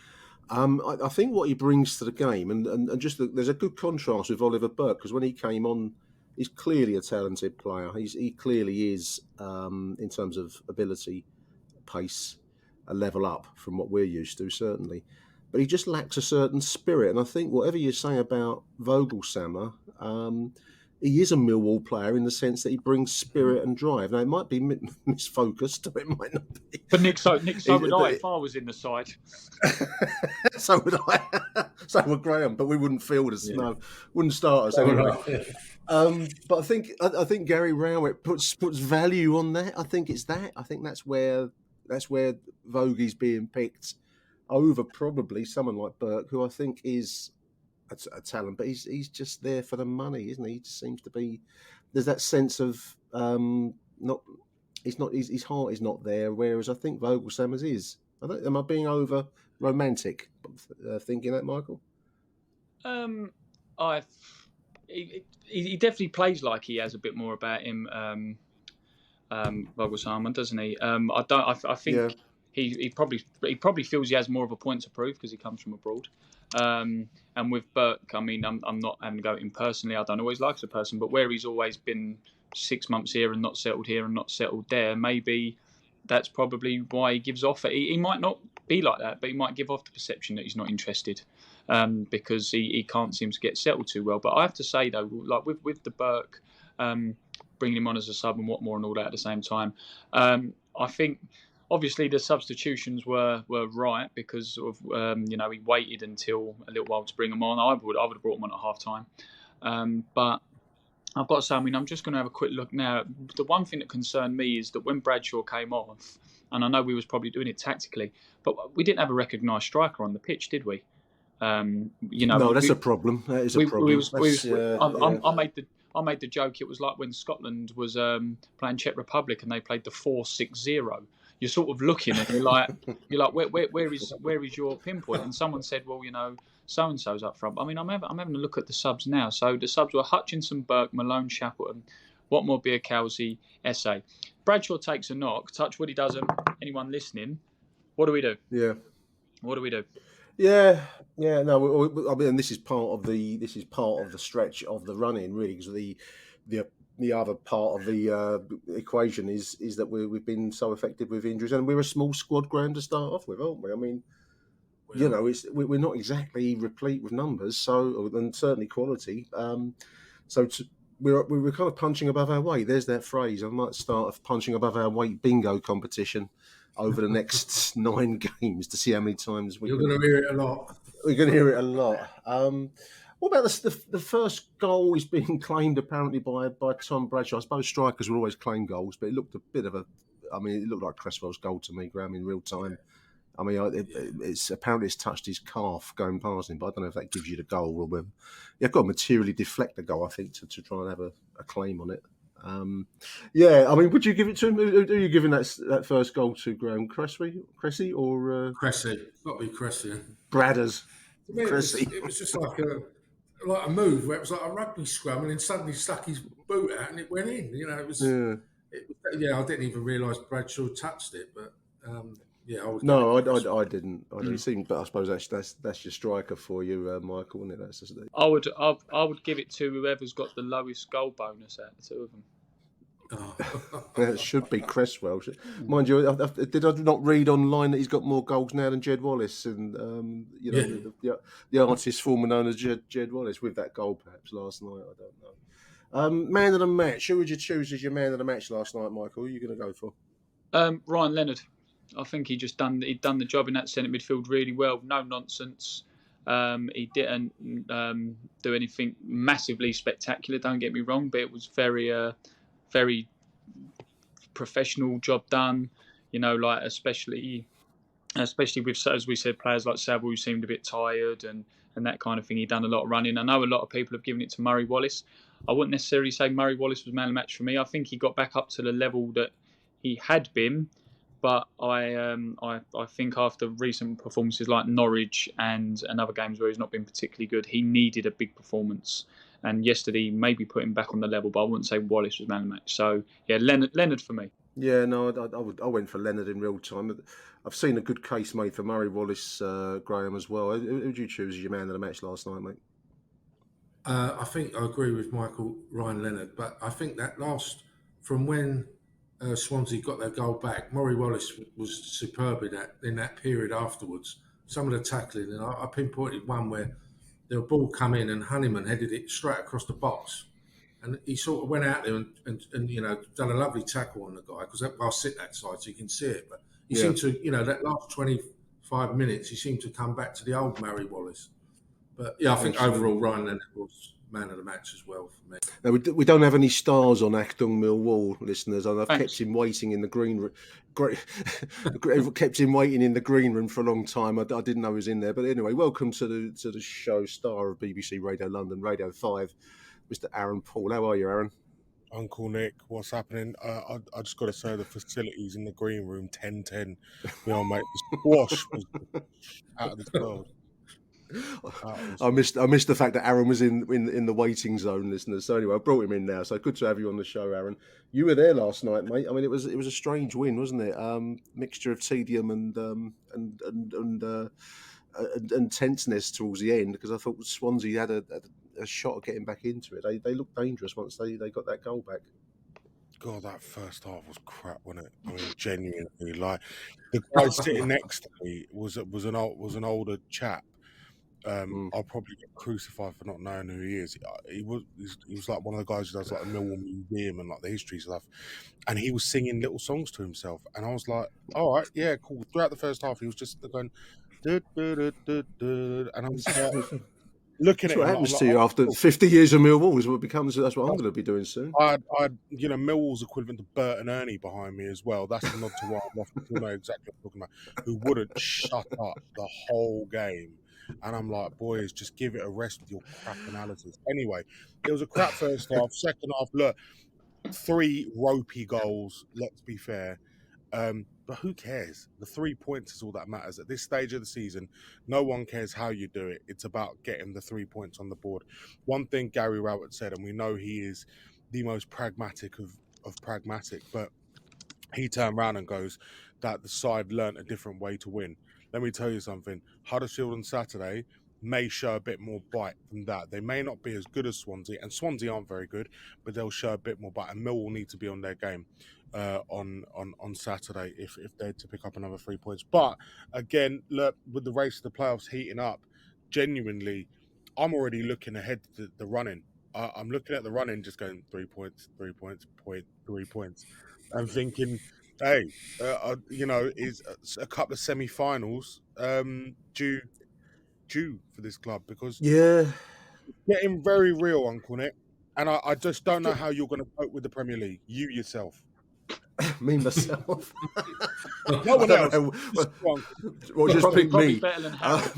I think what he brings to the game, and just there's a good contrast with Oliver Burke, because when he came on, he's clearly a talented player. He clearly is, in terms of ability, pace, a level up from what we're used to, certainly. But he just lacks a certain spirit. And I think whatever you say about Vogelsammer, he is a Millwall player in the sense that he brings spirit and drive. Now, it might be misfocused, but it might not be. But Nick, so would I if I was in the side. So would I. So would Graham, but we wouldn't field us. Yeah. No, wouldn't start us anyway. But I think Gary Rowett puts value on that. I think it's that. I think that's where Vogie's being picked over probably someone like Burke, who I think is a talent, but he's just there for the money, isn't he? He just seems to be. There's that sense of his heart is not there, whereas I think Vogelsammer's is. Am I being over romantic thinking that, Michael? He definitely plays like he has a bit more about him, Vogelsammer, doesn't he? I think. Yeah. He probably feels he has more of a point to prove because he comes from abroad. And with Burke, I mean, I'm not having to go at him personally. I don't always like as a person, but where he's always been 6 months here and not settled here and not settled there, maybe that's probably why he gives off. He might not be like that, but he might give off the perception that he's not interested because he can't seem to get settled too well. But I have to say though, like with the Burke, bringing him on as a sub and Watmore and all that at the same time, I think. Obviously, the substitutions were right because of he waited until a little while to bring them on. I would have brought them on at half time, but I've got to say, I mean, I'm just going to have a quick look now. The one thing that concerned me is that when Bradshaw came off, and I know we was probably doing it tactically, but we didn't have a recognised striker on the pitch, did we? No, that's a problem. That is a problem. I made the joke. It was like when Scotland was playing Czech Republic and they played the 4-6-0. You're sort of looking and you're like, where is your pinpoint? And someone said, well, so and so's up front. I mean, I'm having a look at the subs now. So the subs were Hutchinson, Burke, Malone, Shackleton, Watmore, Bierkowski, Essay. Bradshaw takes a knock. Touchwood, he doesn't. Anyone listening? What do we do? Yeah. What do we do? Yeah. No, I mean, this is part of the stretch of the run-in, really, because the other part of the equation is that we've been so affected with injuries, and we're a small squad ground to start off with, aren't we? I mean, we're not exactly replete with numbers, and certainly quality. We're kind of punching above our weight. There's that phrase. I might start a punching above our weight bingo competition over the next 9 games to see how many times you're going to hear it a lot. We're going to hear it a lot. What about the first goal is being claimed apparently by Tom Bradshaw? I suppose strikers will always claim goals, but it looked a bit of it looked like Cresswell's goal to me, Graham, in real time. I mean, it's apparently it's touched his calf going past him, but I don't know if that gives you the goal or whether you've got to materially deflect the goal, I think, to try and have a claim on it. I mean, would you give it to him? Who are you giving that first goal to, Graham? Cressy or Cressy? Got to be Cressy. Bradders. It was just like a move where it was like a rugby scrum, and then suddenly stuck his boot out and it went in. It was. I didn't even realise Bradshaw touched it, but I didn't. I didn't see, but I suppose that's your striker for you, Michael, isn't it? That's just it. I would give it to whoever's got the lowest goal bonus out of the two of them. It should be Cresswell. Mind you, did I not read online that he's got more goals now than Jed Wallace, and the artist formerly known as Jed Wallace, with that goal perhaps last night? I don't know. Man of the match. Who would you choose as your man of the match last night, Michael? Who are you going to go for? Ryan Leonard. I think he'd done the job in that centre midfield really well. No nonsense. He didn't do anything massively spectacular. Don't get me wrong, but it was very professional job done. You know, like especially with, as we said, players like Saville who seemed a bit tired and that kind of thing. He'd done a lot of running. I know a lot of people have given it to Murray Wallace. I wouldn't necessarily say Murray Wallace was man of the match for me. I think he got back up to the level that he had been, but I think after recent performances like Norwich and other games where he's not been particularly good, he needed a big performance. And yesterday maybe put him back on the level, but I wouldn't say Wallace was man of the match. So yeah, Leonard for me. Yeah, no, I went for Leonard in real time. I've seen a good case made for Murray Wallace, Graham, as well. Who did you choose as your man of the match last night, mate? I think I agree with Michael Ryan Leonard, but I think that from when Swansea got their goal back, Murray Wallace was superb in that period afterwards. Some of the tackling, and I pinpointed one where the ball come in and Honeyman headed it straight across the box. And he sort of went out there and you know, done a lovely tackle on the guy, because I'll sit that side so you can see it. But he seemed to, you know, that last 25 minutes, he seemed to come back to the old Murray Wallace. But yeah, I think overall Ryan Leonard was man of the match as well for me. Now, we don't have any stars on AchtungMillwall, listeners, and I've kept him waiting in the green room. Kept him waiting in the green room for a long time. I didn't know he was in there. But anyway, welcome to the show, star of BBC Radio London, Radio 5, Mr. Aaron Paul. How are you, Aaron? Uncle Nick, what's happening? I just got to say the facilities in the green room, 10-10. You know, mate, the squash was out of this world. I missed the fact that Aaron was in the waiting zone, listeners. So anyway, I brought him in now. So good to have you on the show, Aaron. You were there last night, mate. I mean, it was a strange win, wasn't it? Mixture of tedium and tenseness towards the end, because I thought Swansea had a shot at getting back into it. They looked dangerous once they got that goal back. God, that first half was crap, wasn't it? I mean, genuinely, like the guy sitting next to me was an older chap. I'll probably get crucified for not knowing who he is. He was like one of the guys who does like the Millwall Museum and like the history stuff, and he was singing little songs to himself, and I was like, all right, yeah, cool. Throughout the first half, he was just going, and I was like, looking at him. What happens to you after 50 years of Millwall is what becomes. That's what I'm going to be doing soon. You know, Millwall's equivalent to Bert and Ernie behind me as well. That's a nod to what I'm you know exactly what I'm talking about. Who wouldn't shut up the whole game. And I'm like, boys, just give it a rest with your crap analysis. Anyway, it was a crap first half. Second half, look, 3 ropey goals, let's be fair. But who cares? The 3 points is all that matters. At this stage of the season, no one cares how you do it. It's about getting the 3 points on the board. One thing Gary Rowett said, and we know he is the most pragmatic of pragmatic, but he turned around and goes that the side learnt a different way to win. Let me tell you something. Huddersfield on Saturday may show a bit more bite than that. They may not be as good as Swansea, and Swansea aren't very good, but they'll show a bit more bite. And Millwall need to be on their game on Saturday if they're to pick up another 3 points. But again, look, with the race to the playoffs heating up, genuinely, I'm already looking ahead to the running. I'm looking at the running, just going 3 points, 3 points, 3 points. I'm thinking, hey, you know, is a couple of semi-finals due for this club? Because yeah, getting very real, Uncle Nick, and I just don't know how you're going to cope with the Premier League. You yourself, me myself, no one else. Well, just pick me. Better than Harry.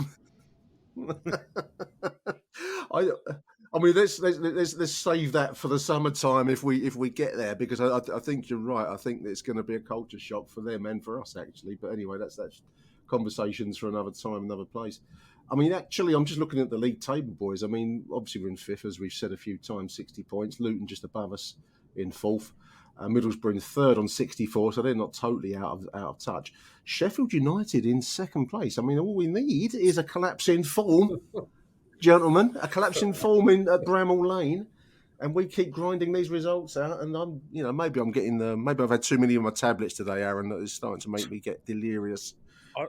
I mean, let's save that for the summertime if we get there, because I think you're right. I think it's going to be a culture shock for them and for us, actually. But anyway, that's conversations for another time, another place. I mean, actually, I'm just looking at the league table, boys. I mean, obviously we're in 5th, as we've said a few times, 60 points. Luton just above us in 4th. Middlesbrough in 3rd on 64, so they're not totally out of touch. Sheffield United in 2nd place. I mean, all we need is a collapse in form. Gentlemen, a collapse in form at Bramall Lane, and we keep grinding these results out. And I'm, you know, maybe I've had too many of my tablets today, Aaron. That is starting to make me get delirious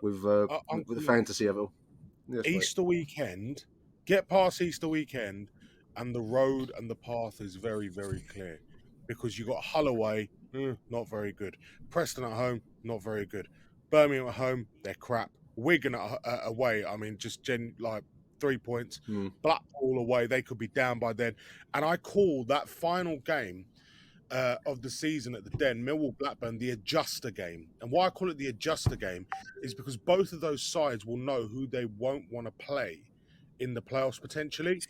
with the fantasy of it all. Yes, Easter weekend, get past Easter weekend, and the road and the path is very, very clear, because you got Hull away, not very good. Preston at home, not very good. Birmingham at home, they're crap. Wigan away, I mean, just 3 points. Blackpool away, they could be down by then. And I call that final game of the season at the Den, Millwall Blackburn, the adjuster game. And why I call it the adjuster game is because both of those sides will know who they won't want to play in the playoffs potentially.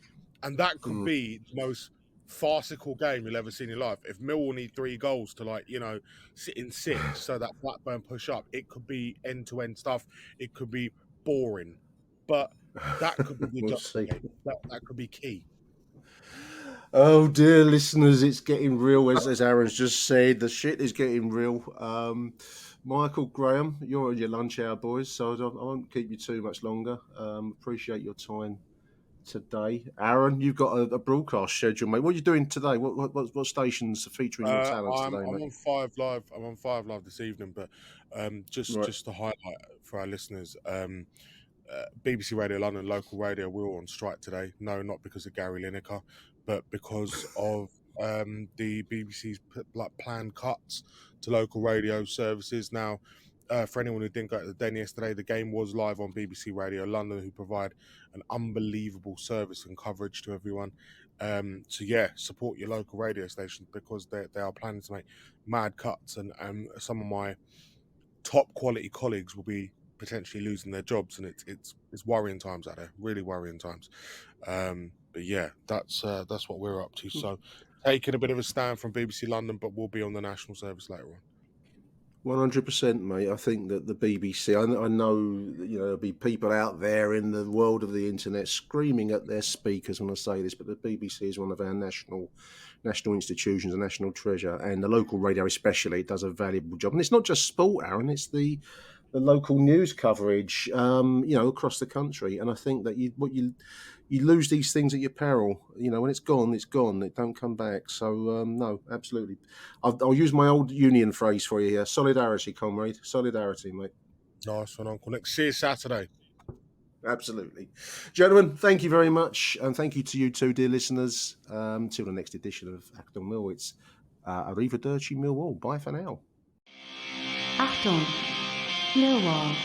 And that could be the most farcical game you'll ever see in your life. If Millwall need 3 goals to, like, you know, sit in 6 so that Blackburn push up, it could be end-to-end stuff. It could be boring. But that could be the We'll adjuster see. game. That could be key. Oh dear listeners, it's getting real, as Aaron's just said. The shit is getting real. Michael, Graham, you're on your lunch hour, boys, so I won't keep you too much longer. Appreciate your time today. Aaron, you've got a broadcast schedule, mate. What are you doing today? What stations are featuring your talents I'm today, mate? on 5 Live. I'm on 5 Live this evening, but just to highlight for our listeners, BBC Radio London, local radio, we're all on strike today. No, not because of Gary Lineker, but because of the BBC's planned cuts to local radio services. Now, for anyone who didn't go to the Den yesterday, the game was live on BBC Radio London, who provide an unbelievable service and coverage to everyone. So yeah, support your local radio station because they are planning to make mad cuts, and some of my top quality colleagues will be potentially losing their jobs, and it's worrying times out there, really worrying times. But yeah, that's what we're up to. So taking a bit of a stand from BBC London, but we'll be on the national service later on. 100%, mate. I think that the BBC, I know, you know, there'll be people out there in the world of the internet screaming at their speakers when I say this, but the BBC is one of our national institutions, a national treasure, and the local radio especially does a valuable job. And it's not just sport, Aaron, it's the local news coverage, you know, across the country. And I think that you lose these things at your peril. You know, when it's gone, it's gone. It don't come back. So, no, absolutely. I'll use my old union phrase for you here. Solidarity, comrade. Solidarity, mate. Nice one, Uncle Nick. See you Saturday. Absolutely. Gentlemen, thank you very much. And thank you to you too, dear listeners. Till the next edition of Achtung Mill, it's Arrivederci Millwall. Bye for now. Achtung, Millwall.